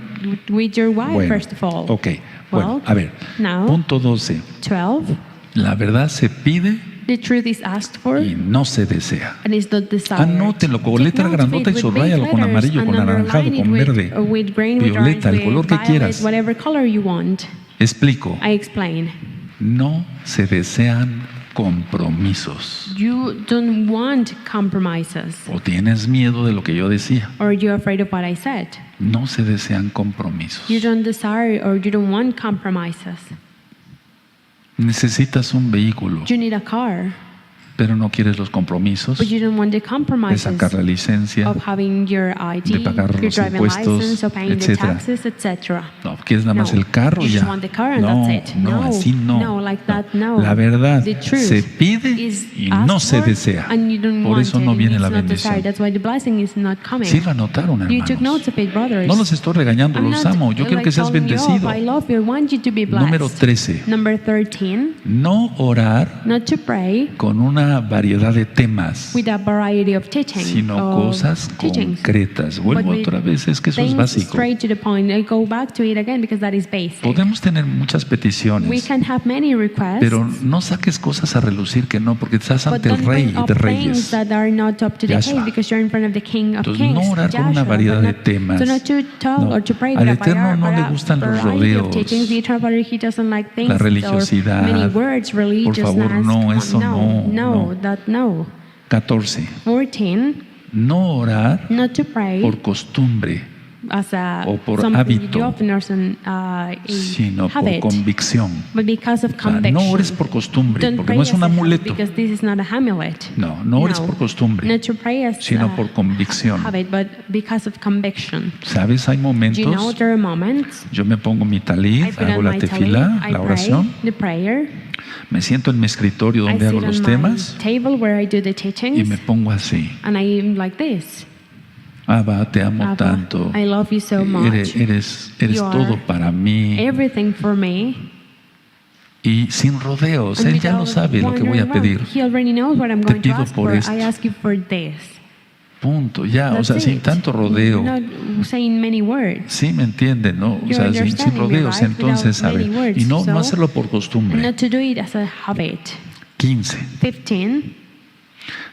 with your wife, Bueno, first of all. ok. Bueno, Well, a ver, now, punto 12. 12. La verdad se pide The The truth is asked for y no se desea. and is not desired. Anótenlo con Take letra note of grandota it y with subrayalo big con letters amarillo, con and anaranjado, underline it con verde, with green, with violeta, orange, el color with que violet, quieras. whatever color you want. Explico. I explain. No se desean compromisos. You don't want compromises, O tienes miedo de lo que yo decía. or you're afraid of what I said. No se desean compromisos. You don't desire or you don't want compromises. Necesitas un vehículo, You need a car, pero no quieres los compromisos but you don't want the de compromises sacar la licencia. of having your ID, de pagar your los driving impuestos, license, of paying the etcétera. taxes, etc. No, quieres nada más No. el carro You y just ya. want the car and No, that's it. no, así no. No, like that, no. La verdad The truth se pide is y asked no se for desea. and you don't Por want eso it, no and viene it's la not bendición. desired. That's why the blessing is not coming. Sí lo anotaron, You took notes hermanos. of it, brothers. No los estoy regañando, I'm los not, amo. Yo quiero like, que seas telling you off. bendecido. I love you. I want you to be blessed. Número 13. Number 13, No orar not to pray con una variedad de temas, with a variety of teaching, sino of cosas teachings. concretas. Vuelvo But with otra vez, es que eso es things básico. straight to the point. I go back to it again because that is basic. Podemos tener muchas We peticiones, can have many requests, pero no saques cosas a relucir que no, porque estás but ante el don't Rey bring up de things Reyes. that are not up to the YAHSHUA. case because you're in front of the King of Entonces, Kings. no orar con una YAHSHUA, variedad but de not- temas. So not to talk No. or to pray Al with a Eterno no le variety gustan los of rodeos, teachings. The Eternal Father, He doesn't like things la or religiosidad. many words, religiousness. favor, no, Come on, eso no, no. that no. 14. 14, No orar not to pray por costumbre, as a o por something hábito, you often as a sino por habit, convicción. but because of O sea, conviction. no ores por costumbre, Don't porque pray no es un as a habit, amuleto. because this is not a amulet. No ores por costumbre, Not to pray as sino a por convicción. habit, but because of conviction. ¿Sabes? Hay Do you know momentos, there are moments yo me pongo mi I talit, put hago on la my tefilá, talit, I la pray oración, the prayer, me siento en mi escritorio I donde hago sit los on temas my table where I do the y teachings, me pongo así. and I am like this. Abba, te amo Abba, tanto. I love you so much. Eres You are todo para mí. Everything for me. Y sin rodeos, And Él ya lo without sabe lo que voy a wandering pedir. around. He already knows what I'm Te going to pido ask por for. esto. I ask you for this. Punto, ya, o That's sea, sin it. tanto rodeo. Not saying many words. Sí, me entienden, ¿no? O You're sea, sin understanding me, rodeos. right? Entonces, a Without ver, many words. y no So, hacerlo por And costumbre. not to do it as a habit. 15. 15.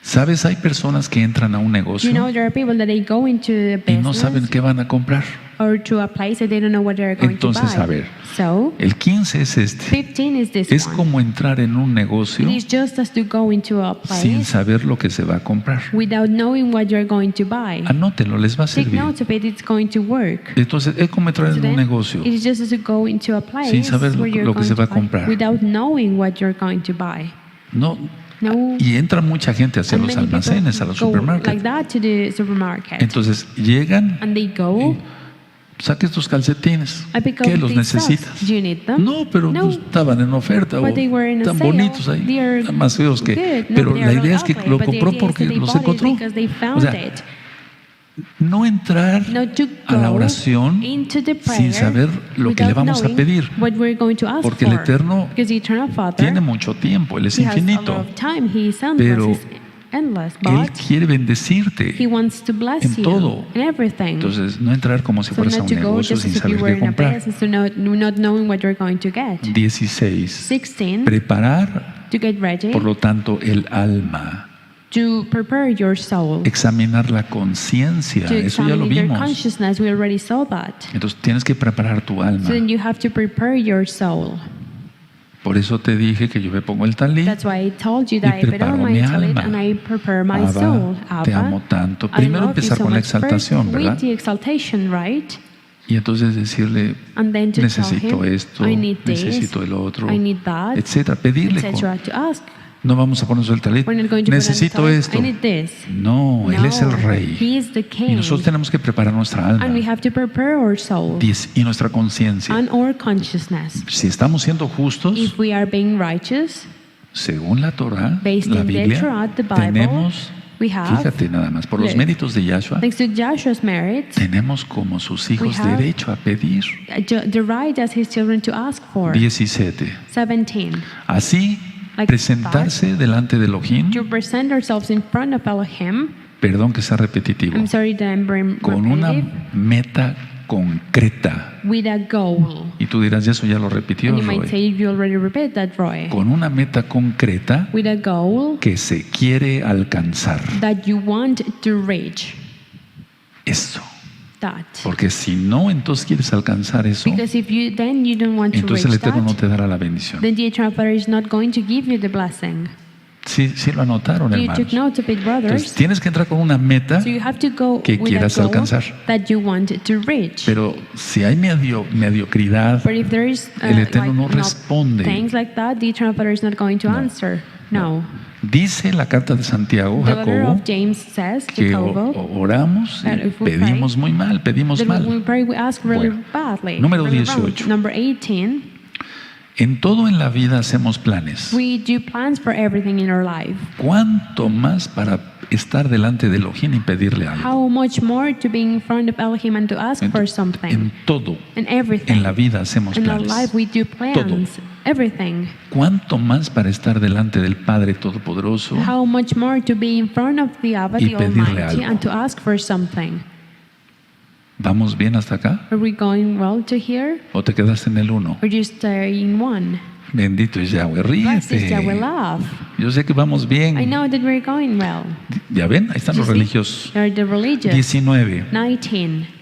¿Sabes? Hay personas que entran a un You negocio know, there are people that they go into a y no saben business qué van a comprar. or to a place that they don't know what they're going Entonces, to a buy. ver, So, el 15 es este. 15 is this Es one. como entrar en un negocio It is just as to go into a sin place saber lo que se va a comprar. without knowing what you're going to buy. Anótenlo, les va a Take servir. note of it, it's going to work. Entonces, es como entrar So en un then, negocio it is just as to go into a place sin saber where you're lo que going se va to a buy comprar. without knowing what you're going to buy. No, No. y entra mucha gente hacia And los many people almacenes, a los go supermercados. like that to the supermarket. Entonces llegan, And they go, saques tus calcetines. I pick ¿Qué up los these necesitas? socks. Do you need them? No, pero No. pues, estaban en oferta o But they were in a tan sale. bonitos ahí, They are están más feos que. good. No, Pero they la are idea es que ugly, lo but the compró idea is porque that they los bought it encontró. because they O found sea, it. no entrar Not to a la go oración into the prayer sin saber lo que le without vamos a knowing pedir. what we're going to ask Porque el for. Eterno Because the Eternal Father, tiene mucho tiempo, Él es He has a infinito. lot of time. He is endless. Pero He's endless. Él But quiere bendecirte. He wants to bless en you todo. in everything. Entonces, no entrar como si So fueras a not un to go negocio just sin as if saber you were qué in a comprar. business, to not knowing what you're going to get. 16. 16, Preparar, to get ready, por lo tanto, el alma. to prepare your soul, Examinar la conciencia. to Eso ya lo examine your vimos. consciousness. We already saw that. Entonces, tienes que preparar tu alma. So then you have to prepare your soul. Por eso te dije que yo me pongo el talit. That's why I told you that Y I put preparo on my mi talit alma. and I prepare my Abba, soul. te Abba, amo tanto. I Primero love you empezar so con la much. First, exaltación, ¿verdad? with the exaltation, right? Y entonces decirle, And then to necesito tell him, esto, I need this, necesito el otro, I need that, etcétera. Pedirle. etc. To ask. No vamos a ponernos el talit. We're not going to put on the Necesito talit. esto. I need this. No, Él es el Rey. He is the Y King. nosotros tenemos que preparar nuestra alma And we have to prepare our soul y nuestra conciencia. and our consciousness. Si estamos siendo justos, If we are being righteous, según la Torah, based la in the Biblia, Torah, the Bible, tenemos, we have, fíjate nada más, por los look, méritos de Yahshua, thanks to Joshua's merit, tenemos como sus hijos have derecho a pedir. the right as his children to ask for. 17. 17. Así, Like presentarse delante de Elohim, To present ourselves in front of Elohim. perdón que sea repetitivo, I'm sorry that I'm con una repetitive. meta concreta. with a goal. Y tú dirás, eso ya lo repitió And you might Roeh. say, you already repeated that, Roeh. Con una meta concreta With a goal que se quiere alcanzar. that you want to reach. Eso. That. Porque si no, entonces quieres alcanzar eso, Because if you then you don't want to entonces el reach Eterno no that, te dará la bendición. then the Eternal Father is not going to give you the blessing. Sí, sí lo anotaron, You hermanos. took note of it, Entonces brothers. tienes que entrar con una meta, So you have to go que with a quieras goal alcanzar. that you want to reach. pero si hay mediocridad, But if there is el Eterno no like, responde. things like that, the Eternal Father is not going to No. answer. No. Dice la carta de Santiago, The letter Jacobo, of James says, que Jacobo, oramos that y if we pedimos muy mal, pedimos that when we mal. pray, we ask really Bueno. badly. Número really wrong. 18. Number 18, En todo en la vida hacemos planes. we do plans for everything in our life. ¿Cuánto más para estar delante de Elohim y pedirle algo? How much more to be in front of Elohim and to ask for En something. todo, In everything. en la vida hacemos In our planes. life, we do plans. Everything. ¿Cuánto más para estar delante del Padre Todopoderoso? How much more to be in front of the Abba, Y the pedirle Almighty, algo. and to ask for something. ¿Vamos bien hasta acá? Are we going well to here? ¿O te quedaste en el 1? Or just in one? Bendito es Yahweh, Blessed is Yahweh ríete. love. Yo sé que vamos I bien. know that we're going well. ¿Ya ven? Ahí están You los see? religiosos. They're the religious. 19. 19.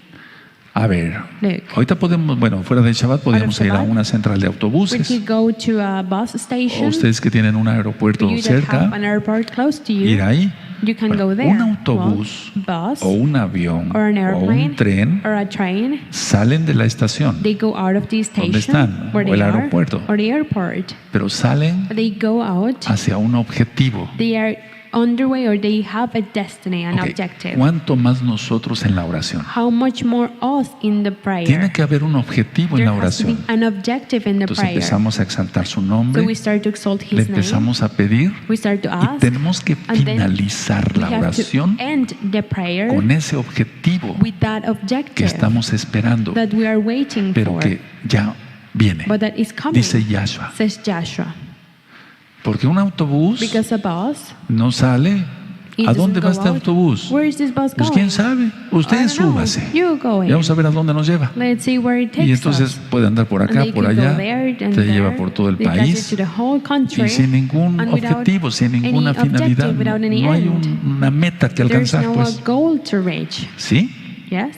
A ver, Look. ahorita podemos, bueno, fuera de Shabbat podemos ir a Shabbat, una central de We autobuses. could go to a bus O station. ustedes que tienen un aeropuerto For you that have cerca, an airport close to you, ir ahí. you can Bueno, go there. un autobús Well, bus o un avión or an o airplane un tren or a train, salen de la estación, they go out of the ¿Dónde station están? where O they el are, aeropuerto. or the airport. pero salen They go out. hacia un objetivo. They are on their way, or they have a destiny, an Ok, objective. ¿cuánto más nosotros en la oración? How much more us in the prayer? Tiene que haber un objetivo en There la has to be oración. an objective in the Entonces prayer. empezamos a exaltar su So nombre, we start to exalt le His name. empezamos a pedir We start to y ask. tenemos que and then finalizar we la have to oración end the prayer con ese objetivo with that que objective estamos esperando, that we are waiting pero for, que ya viene. but that is coming. Dice Yahshua. Says Joshua. Porque un autobús Because a bus, no sale. it ¿A doesn't dónde go va este out. autobús? Where is this bus Pues going? quién sabe. Ustedes I don't know. súbase. You go Y in. vamos a ver a dónde nos lleva. Let's see where it takes Y entonces us. puede andar por And acá, they por could go allá, there and te there. lleva por todo el They get you país to the whole country, y sin ningún and without objetivo, sin ninguna any objective, finalidad. without any No hay end. una meta que There's alcanzar, no pues. goal to reach. ¿Sí? Yes?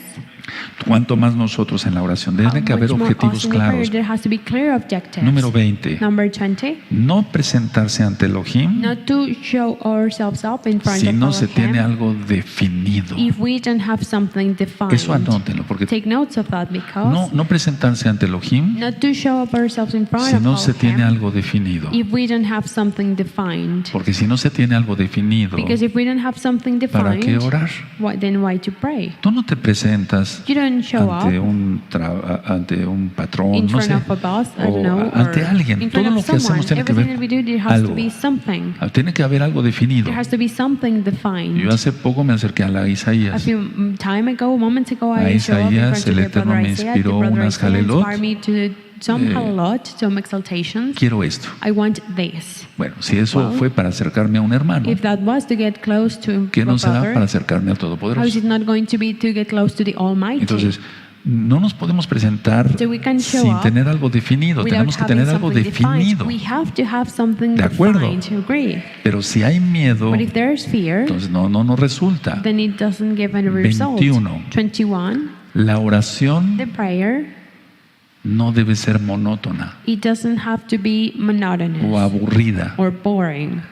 Cuanto más nosotros en la oración. Tiene que How haber much more objetivos us in the prayer, claros. there has to be clear objectives. Número 20. Number 20. No presentarse ante Elohim Not to show ourselves up in front si of no se Elohim tiene algo definido. if we don't have something defined. Eso anótenlo, porque Take notes of that because no presentarse ante Elohim not to show up ourselves in front si of no se tiene Elohim algo definido. if we don't have something defined. Porque si no se tiene algo definido, Because if we don't have something ¿para qué defined, orar? then why to pray? Tú no te presentas You don't show ante up ante un patrón, in no front sé, of a boss, I don't o know, ante or alguien. in front Todo of lo que someone. hacemos tiene que Everything that we do, ver there has algo. to be something. Tiene que haber algo definido. There has to be something defined. Yo hace poco me acerqué a la A Isaías. few time ago, moments ago, A I showed up in Isaías, front el of the Eterno brother me Isaiah. The inspiró brother unas Isaiah jalelot. inspired me to some halot, some exaltations. Quiero esto. I want this. Bueno, si eso Well, fue para acercarme a un hermano, If that was to get close to ¿qué a no será para brother, acercarme al how is Todopoderoso? it not going to be to get close to the Almighty? Entonces, no nos podemos presentar So we can show sin up tener algo definido. without Tenemos que having tener algo something defined. definido. We have to have something De acuerdo. defined to agree. Pero si hay miedo, But if there's fear, entonces no nos resulta. then it doesn't give any result. 21. 21. La oración The prayer, no debe ser monótona it doesn't have to be o monotonous aburrida. or boring.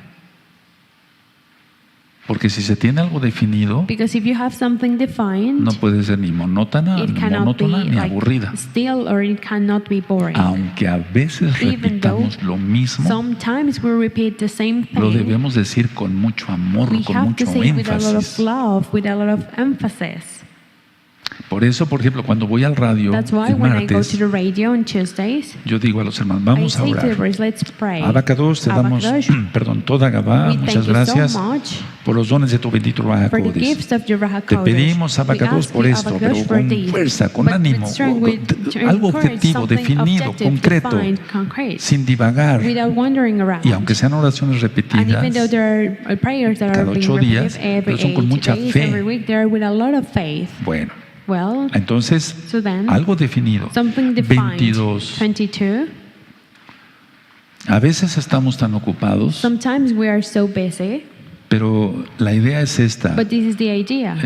Porque si se tiene algo definido, Because if you have something defined, no puede ser ni monótona, it cannot be ni aburrida. still, or it cannot be boring. Aunque a veces Even though repitamos lo mismo, Sometimes we repeat the same lo thing. debemos decir con mucho amor, We con have mucho to say it with a lot of énfasis. love, with a lot of emphasis. Por eso, por ejemplo, cuando voy al radio That's why el when I go martes, to the radio on Tuesdays, yo digo a los hermanos, I vamos a say to the orar. brothers, let's pray. Abacados, te damos, Abacadosh, toda Gabá, we muchas thank you gracias so much por los dones de tu bendito Ruach for the HaKodesh. gifts of your Ruach Te HaKodesh. pedimos, We Abacados, ask por you, esto, Abacadosh, pero for con these, fuerza, con but ánimo, with strength, to algo encourage objetivo, something definido, objective, concreto, defined, concrete, sin divagar. without wandering around. Y aunque sean oraciones And even though repetidas, there are prayers that cada are being 8 días, repetitive every pero son con 8 mucha days, fe. every week, they are with a lot of faith. bueno, Well, Entonces, so then, algo definido. something defined. 22. 22. A veces estamos tan ocupados, Sometimes we are so busy, pero la idea es esta. but this is the idea.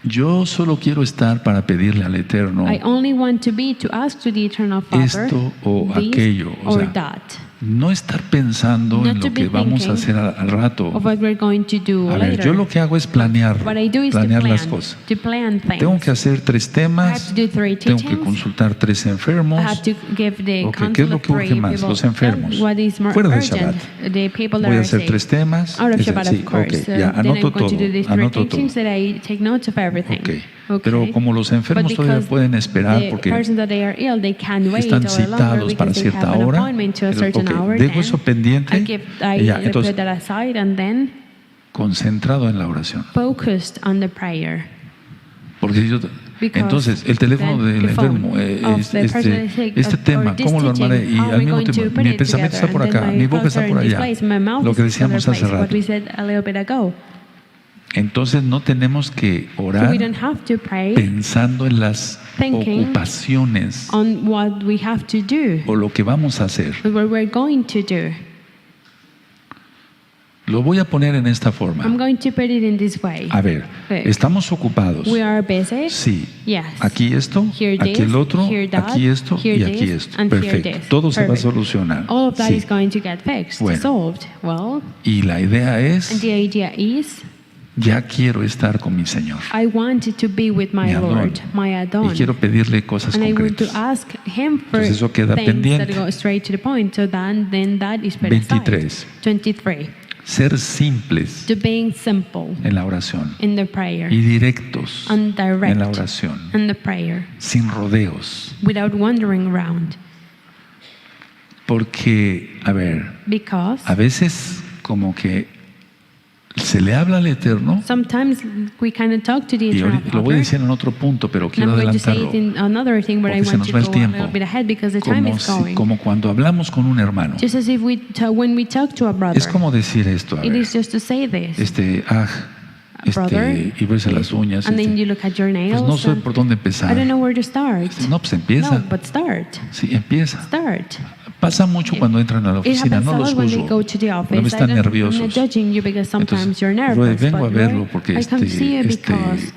Yo solo quiero estar para pedirle al Eterno I only want to be to ask to the Eternal Father esto o this aquello. O or sea, that. no estar pensando en Not to lo que be vamos a hacer thinking al rato. Of what we're going to do A ver, later. yo lo que hago es planear, What I do is to planear plan, las cosas. to plan things. Tengo que hacer 3 I have temas, to do 3 tengo que teachings. consultar 3 I enfermos. have to give the Ok, ¿qué es counsel lo of que urge 3 más? people. Los enfermos. What is more Fuera de urgent? Shabbat. The people that Voy a are hacer sick. 3 temas. Out of Ese- Shabbat, sí, of course. ok, ya, Then I'm anoto going to do todo, these 3 anoto todo. teachings that I take notes of everything. Ok. Okay. Pero como los enfermos But todavía because pueden esperar the porque person that they are ill, they can wait están a little longer citados para because they cierta have an hora, appointment to a certain ok, hour. dejo Then eso pendiente I y ya, put entonces that aside and then concentrado en la oración. focused on the prayer. Porque yo, Because entonces el teléfono then del the phone enfermo, of the person that is sick, este or tema, this ¿cómo lo teaching, armaré? Y how are al we mismo going to tiempo, put mi it pensamiento está together? por And then acá, my mi boca thoughts está are por in this allá. place, my mouth Lo is que in decíamos another hace place, what rato. we said a little bit ago. Entonces no tenemos que So orar we don't have to pray pensando en las thinking ocupaciones on what we have to do, o lo que vamos a hacer. but what we're going to do. Lo voy a poner en esta forma. I'm going to put it in this way. A ver, Look, ¿estamos ocupados? we are busy. Sí. Yes. Aquí esto, Here aquí this, el otro, here that, aquí esto here y aquí this, esto. and here Perfecto. this. Todo se va a Perfect. solucionar. All of that Sí. is going to get fixed, Bueno. solved. Well, Y la idea and es, the idea is, ya quiero estar con mi Señor. I wanted to be with my Mi Adón. Lord, my Adon. Y quiero pedirle cosas And I want to concretas. ask Him for Entonces eso queda things pendiente. that go straight to the point. So then that is put 23. aside. 23. Ser simples To being simple en la oración in the prayer. y directos And direct en la oración, in the prayer. sin rodeos. Without wandering around. Porque, a ver, Because a veces como que se le habla al Eterno, sometimes we kind of talk to the y Eternal ahorita lo voy a Father. decir en otro punto, pero And quiero I'm going to say it adelantarlo. in another thing, but I Porque se want nos to va el go a tiempo. little bit ahead because the time is going. Como cuando hablamos con un hermano. Just as if when we talk to a brother, Es como decir esto, a it ver, is just to say this. y verse las uñas. And then you look at your nails. Pues no sé and por dónde I empezar. don't know where to start. No, pues empieza. No, but start. Sí, empieza. Start. Pasa mucho cuando entran a la It oficina, happens no a los lot when they juzgo, go to the pero office. están I'm not nerviosos. judging you because sometimes Entonces, you're Roeh, nervous. vengo a but verlo Roeh, porque I come to see you because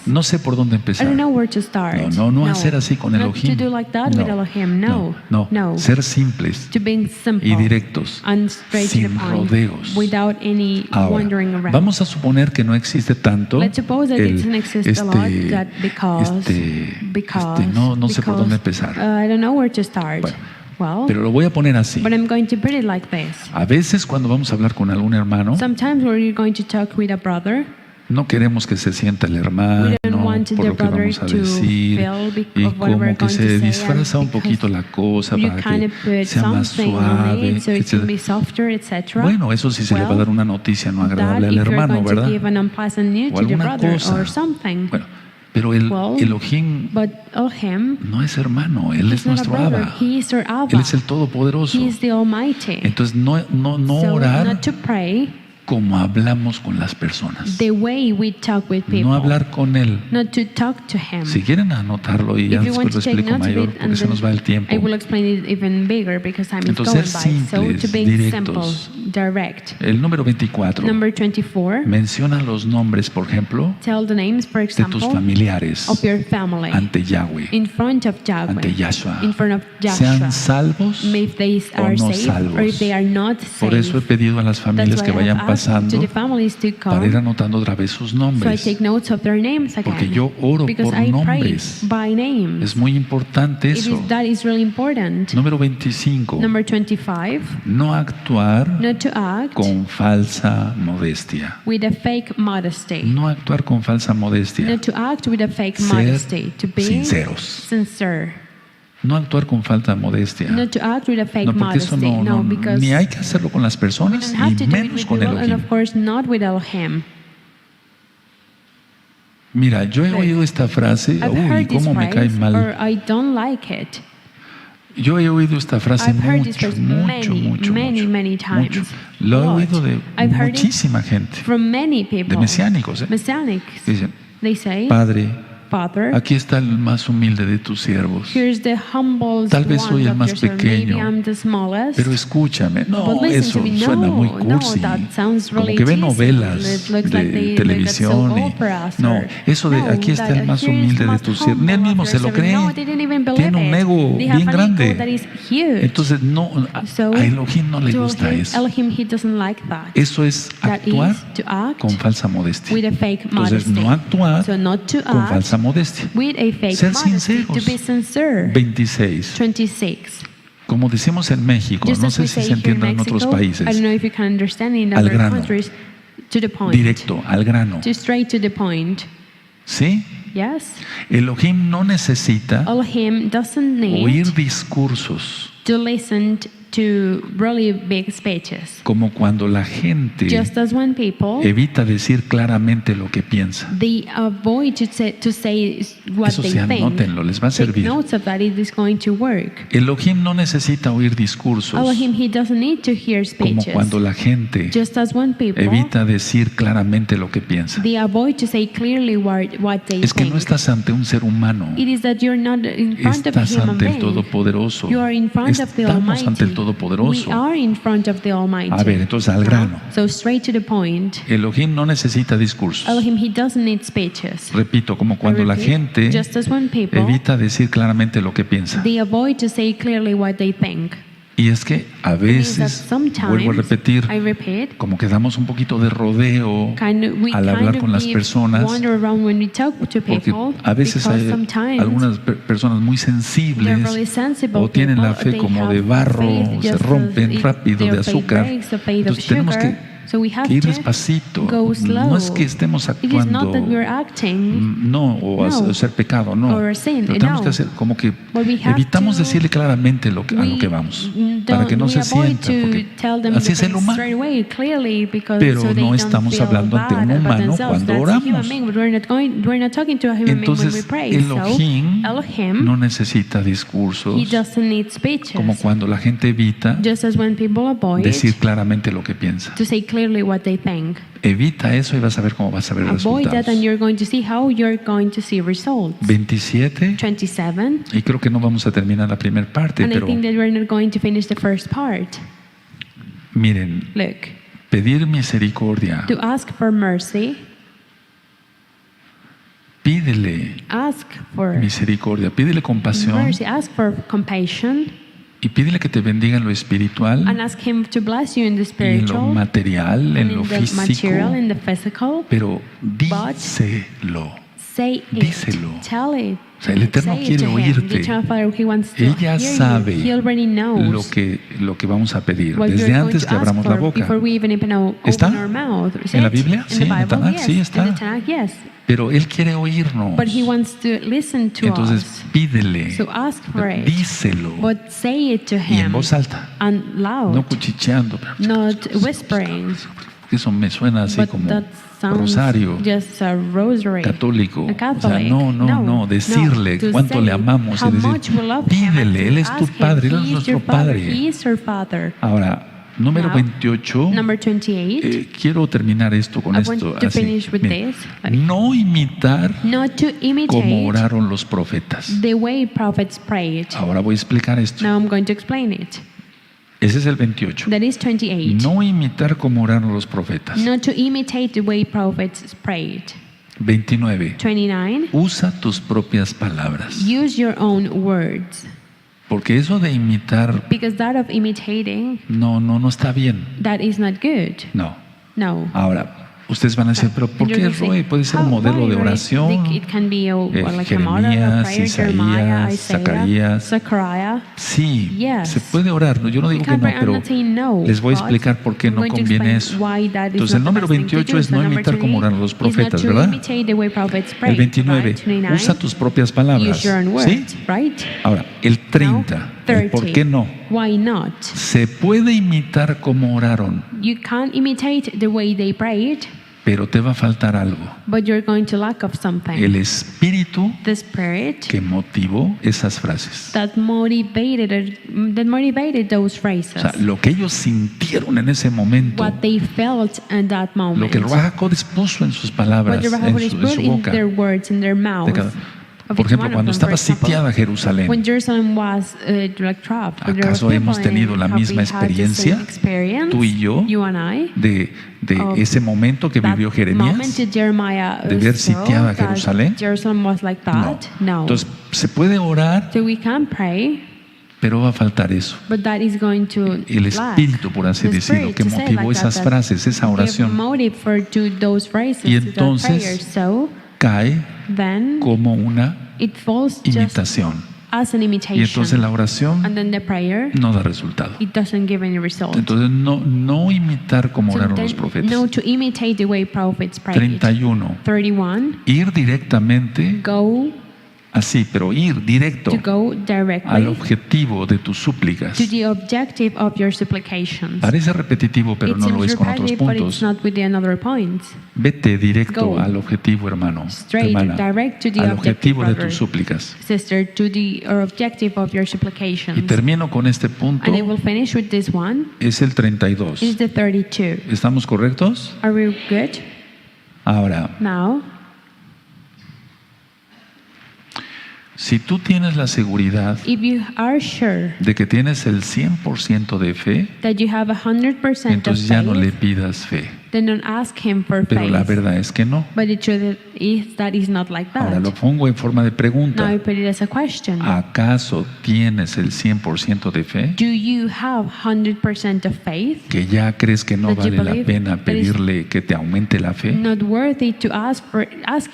no sé por dónde I empezar. don't know where to start. No hacer así con Not Elohim. to do like that with Elohim. No. Ser simples To being simple y directos, and straight to the sin point, rodeos. without any wandering Ahora, around. vamos a suponer que no existe tanto Let's suppose that it doesn't exist a lot, that because no sé por dónde empezar. I don't know where to start. Bueno, Well, pero lo voy a poner así. but I'm going to put it like this. A veces cuando vamos a hablar con algún hermano, Sometimes when you're going to talk with a brother, no queremos que se sienta el hermano we don't want por the lo que brother vamos a to decir feel y of what we're como que going se to say, disfraza un and poquito la cosa you para kind que of put sea más something on suave, it so it can etc. be softer, etc. Bueno, eso sí se le va a Well, dar una noticia no that agradable al if you're hermano, going to ¿verdad? give an unpleasant news O to the alguna brother cosa. or something. Bueno, pero el Well, Elohim But Elohim, no es hermano, Él he's es not a nuestro brother. Abba. He is our Él Abba. es el Todopoderoso. He is the Almighty. Entonces no So orar not to pray como hablamos con las personas. the way we talk with people. No hablar con Él. Not to talk to Him. Si quieren anotarlo y ya If you want después lo to take explico note of mayor it, porque se nos va el tiempo. I will explain it even bigger because time is going Entonces, by. ser So to simples, be directos. simple, direct. El número 24 Number 24. menciona los nombres, por ejemplo, Tell the names, for de tus example, familiares of your family ante Yahweh, in front of Yahweh, ante Yahshua. in front of Sean Yahshua. salvos If they o are no saved or if salvos. they are not Por eso he saved. pedido a las That's familias why que I vayan have asked to pasando the families to para ir come. anotando otra vez sus So I nombres. take notes of their names Porque again. yo oro Because por I pray nombres. by names. Es muy importante eso. That is really important. Número 25. Number 25. No actuar Not to act con falsa modestia. with a fake modesty. No actuar con falsa modestia. Not to act with a fake Ser modesty. To be sinceros. sincere. No actuar con falta modestia. Not to act with a fake No, porque eso modesty. no, because ni hay que hacerlo con las we personas don't have to y do it menos with con people, and Elohim. of course not with Elohim. Mira, yo he oído esta frase, I've heard this cómo me cae phrase, mal. or I don't like it. Yo he oído esta frase I've heard this phrase many times. Lo he A lot. oído de I've heard it muchísima gente, from many people. de mesiánicos. Messianics. Dicen, They say, Padre, Father, aquí está el más humilde de tus siervos. here's the humblest Tal vez soy one el of más your servant. Maybe pequeño, I'm the smallest. pero escúchame. No, But listen eso to me. suena muy No, cursi. that sounds Como really que ve cheesy. novelas It looks de like they televisión. look at soap operas No, or- eso de No, aquí está that el más here is humilde the de most tus siervos. Ni él humble mismo of se your lo servant. cree. No, they didn't even believe Tiene un it. ego They have bien an grande. ego that is huge. Entonces no, So, a Elohim no le to gusta eso. Elohim, he doesn't like that. Eso es That actuar is to act con falsa modestia. with a fake Entonces modesty. no actuar So not to con act falsa modestia. with a fake Ser modesty, sinceros. to be sincere. 26. 26. Como decimos en México, Just no as we sé si say se here in entiende en otros Mexico, I países, don't know if you can understand in Al other grano. countries, to the point. directo, al grano. To straight to the point. ¿Sí? Yes. Elohim no necesita Elohim doesn't need oír discursos to listen to really big speeches. como cuando la gente Just as when people evita decir claramente lo que piensa. they avoid to say what Eso they sí, think. anótenlo, les va a Take servir. notes of that. It is going to work. Elohim no necesita oír discursos Elohim, he doesn't need to hear como speeches. cuando la gente Just as when people evita decir claramente lo que piensa. they avoid to say clearly what they Es que think. no estás ante un ser humano, It is that you're not in front of a estás human ante el being. Todopoderoso. You are in front of the Estamos Almighty. ante el We Todopoderoso. are in front of the Almighty. A ver, entonces al grano. So straight to the point. Elohim no necesita discursos. Elohim, he doesn't need speeches. Repito, como cuando I la repeat, gente just as when people evita decir claramente lo que piensa. they avoid to say clearly what they think. Y es que a It means that veces, sometimes, vuelvo a repetir, I repeat, como que damos un poquito de rodeo we al hablar con las personas, wander around when we talk to porque people, a veces because hay sometimes algunas personas muy they're sensibles really sensible o tienen la people, fe they como have de barro, faith se just rompen as rápido their de faith azúcar. breaks, the faith of Entonces tenemos sugar. So we have que ir to despacito. go slow. No es que estemos It is not that actuando, we're acting no, o No. hacer pecado, no. or sin, Pero tenemos no. que hacer como que But we have evitamos to- decirle claramente a lo que vamos, para que no se sienta, porque así es el humano. straight away clearly because Pero so they no don't estamos feel hablando ante un bad about humano themselves. cuando That's a human oramos. being, but we're not talking to a human being when we Entonces pray. Elohim So Elohim, no necesita he discursos doesn't need speeches. como cuando la gente evita Just as when people avoid decir claramente lo que piensa. to say clearly what they think. Evita eso y vas a ver cómo vas a ver Avoid that and resultados. you're going to see how you're going to see results. 27, 27. y creo que no vamos a terminar la primera parte, And I pero think that we're not going to finish the first part. miren, Look, pedir misericordia, to ask for mercy, pídele ask for misericordia, pídele compasión mercy, ask for compassion, y pídele que te bendiga en lo espiritual, and ask Him to bless you in the y en lo spiritual, material, and en in lo the físico, material, in the physical. pero díselo. Say it. Díselo. Tell it. O sea, el Eterno Say it quiere to Him. oírte. The Eternal Father, He wants to Él ya hear you. sabe He already knows lo que vamos a pedir what desde we're going antes to que ask abramos la for boca. before we even open ¿Está? our mouth. Is ¿En la it? Biblia? In Sí, the en el Bible, Tanakh, yes. sí In está. the Tanakh, yes. Pero Él quiere oírnos. But He wants to listen to Entonces us. pídele, So ask for it. díselo, But say it to y en Him. voz alta, And loud. no cuchicheando. Not whispering. Eso me suena así But como that sounds rosario just a rosary. católico. A O Catholic. sea, no, decirle To cuánto say le amamos y how decir, much we love Him and pídele, to Él es tu ask Him. Padre, Él es He is nuestro your Father. Padre. He is your Father. Ahora, número Now, 28. Number 28. Quiero terminar esto con I esto. want to así. finish with Mira, this. Like, no imitar not to como imitate oraron los profetas. the way prophets prayed. Ahora voy a explicar esto. Now I'm going to explain it. Ese es el 28. That is 28. No imitar como oraron los profetas. Not to imitate the way prophets prayed. 29. 29. Usa tus propias palabras. Use your own words. Porque eso de imitar Because that of imitating, no está bien. that is not good. No. No. Ahora, ustedes van a decir, pero ¿por qué Roeh? Puede ser un modelo de oración. It can be like a model of Jeremías, prayer, Jeremiah, Isaías, Isaiah, Zacarías. Zechariah. Sí, Yes. se puede orar. Yo no digo You que can no, pray. I'm pero not saying no, les voy a but explicar por qué I'm no going to conviene explain eso. why that is Entonces, el not the número best thing to 28 do. es So no number imitar como 28 oran los is not profetas, to ¿verdad? imitate the way prophets pray, El 29, right? 29. usa tus propias palabras. Use your own words, ¿Sí? right? Ahora, el 30, el ¿por qué no? Why not? Se puede imitar como oraron, You can't imitate the way they prayed, pero te va a faltar algo. but you're going to lack of something. El espíritu The spirit que motivó esas frases. that motivated those phrases. O sea, lo que ellos sintieron en ese momento, What they felt in that lo moment. que el Ruach HaKodesh puso en sus What palabras, the Ruach en HaKodesh su put in boca. their words, in their mouth. De cada- Of Por each ejemplo, one of cuando them, for estaba example. sitiada Jerusalén, When Jerusalem was like trapped, there were ¿acaso people hemos in tenido it. la Have we misma had the same experiencia, experience, tú y yo, you and I, de of ese momento que that vivió moment Jeremías? that Jeremiah de ver saw sitiada that Jerusalén? Jerusalem was like No. that? No. Entonces, se puede orar, So we can pray, pero va a faltar eso. but that is going to El lack. espíritu, por así The decirlo, spirit que to say motivó like esas that, frases, esa give oración, motive to those phrases, Y to that entonces, prayer. So cae then como una it falls just imitación. as an Y imitation. entonces la oración And then the prayer, no da resultado. it doesn't give any result. Entonces, no imitar como So oraron then, los profetas. no, to imitate the way prophets prayed. 31. 31, Ir directamente, go así, pero ir directo to go al directly objetivo de tus súplicas. to the objective of your supplications. Parece repetitivo, pero It no lo seems es con otros repetitive, but it's puntos. not with the another points. Vete directo Go. al objetivo, hermano, Straight, hermana, direct to the al objective, objetivo de brother. tus súplicas. Sister, to the objective of your supplications. Y termino con este punto, And I will finish with this one. es el 32. It's the 32. ¿Estamos correctos? Are we good? Ahora, Now, si tú tienes la seguridad if you are sure de que tienes el 100% de fe, that you have 100% of entonces ya no le faith, pidas fe. then don't ask Him for Pero la faith. verdad es que no. But the truth is that is not like Ahora lo that. pongo en forma de Now pregunta. I put it as a question. ¿Acaso tienes el 100% de fe? Do you have 100% of faith? ¿Que ya crees que no That you vale la believe pena that is pedirle que te aumente la fe? Not worthy to ask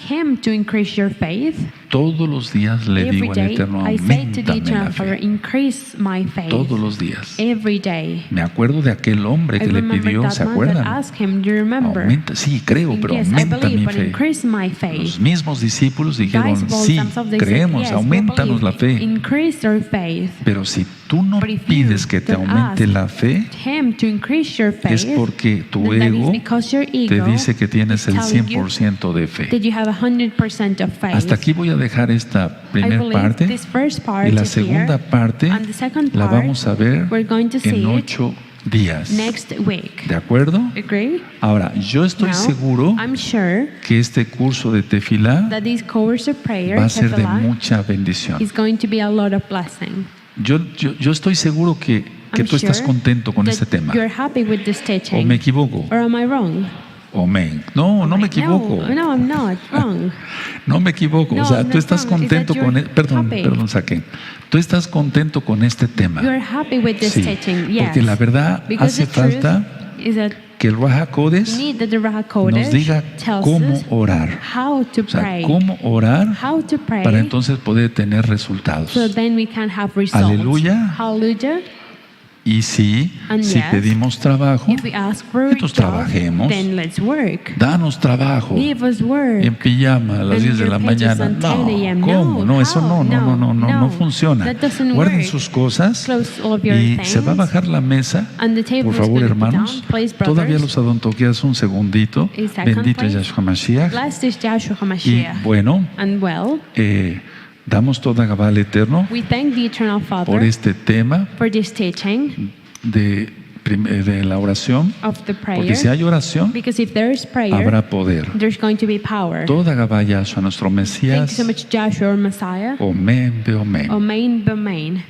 Him to increase your faith? Todos los días le Every digo al day Eterno, I say to the auméntame Eternal la Father, fe. increase my faith. Todos los días. Every day. Me acuerdo de aquel hombre I que le remember pidió, that ¿se man that acuerdan? asked Him, do you remember? Aumenta, sí, creo, pero Yes, I aumenta believe, mi but fe. increase my faith. Los mismos discípulos dijeron, Disciples sí, themselves, they said, creemos, yes, we aumentanos la believe, fe. increase our faith. Pero si tú no But if pides you que te don't aumente ask la fe, Him to increase your es faith, porque tu then that is ego because your te ego dice que tienes el is telling you 100% de fe. that you have 100% of faith. Hasta aquí voy a dejar esta I primera believe parte this first part y la is segunda here, parte and the second la part vamos a ver we're going to see en it 8 días. next week. ¿De acuerdo? Agree? Ahora, yo estoy Now, seguro I'm sure que este curso de tefilá that this course of prayer va a ser de Tefillah, mucha bendición. is going to be a lot of blessing. Yo estoy seguro que I'm tú estás sure contento con that este tema. You're happy with this ¿O teaching. me equivoco? Or am I wrong? Amén. No, no me equivoco. No, I'm not wrong. No me equivoco. No, O sea, I'm tú not estás wrong. Is contento that con... you're happy? Perdón, saqué. Tú estás contento con este tema. You're happy with this Sí, teaching, yes. porque la verdad Because hace the truth falta is that que el Ruach we HaKodesh need that the Ruach HaKodesh nos diga tells cómo us orar. how to O sea, pray. cómo orar How to pray para entonces poder tener resultados. so then we can have results. Aleluya. Hallelujah. Y si And si yes, pedimos trabajo, If we ask for a entonces job, trabajemos. then let's work. Danos trabajo. Give us work. En pijama a las And 10 de your la pages mañana. on No, 10 a.m. ¿cómo? No, No, eso how? no funciona. That doesn't Guarden work. sus cosas Close all of your y things. se va a bajar la mesa. And the table Por is favor, going to be hermanos. down. Please, Todavía brothers. los adontoqueas un segundito. A second, Bendito es please. Yahshua Mashiach. Blessed is Yahshua Y HaMashiach. bueno, And well, damos toda Gabá al Eterno we thank the Eternal por Father este tema for this teaching de la oración. of the prayer. Porque si hay oración, Because if there is prayer, habrá poder. there's going to be power. Toda Gabá Yahshua, nuestro Thank you Mesías. so much, Joshua, our Messiah. Omen, be omen. Amen, amen.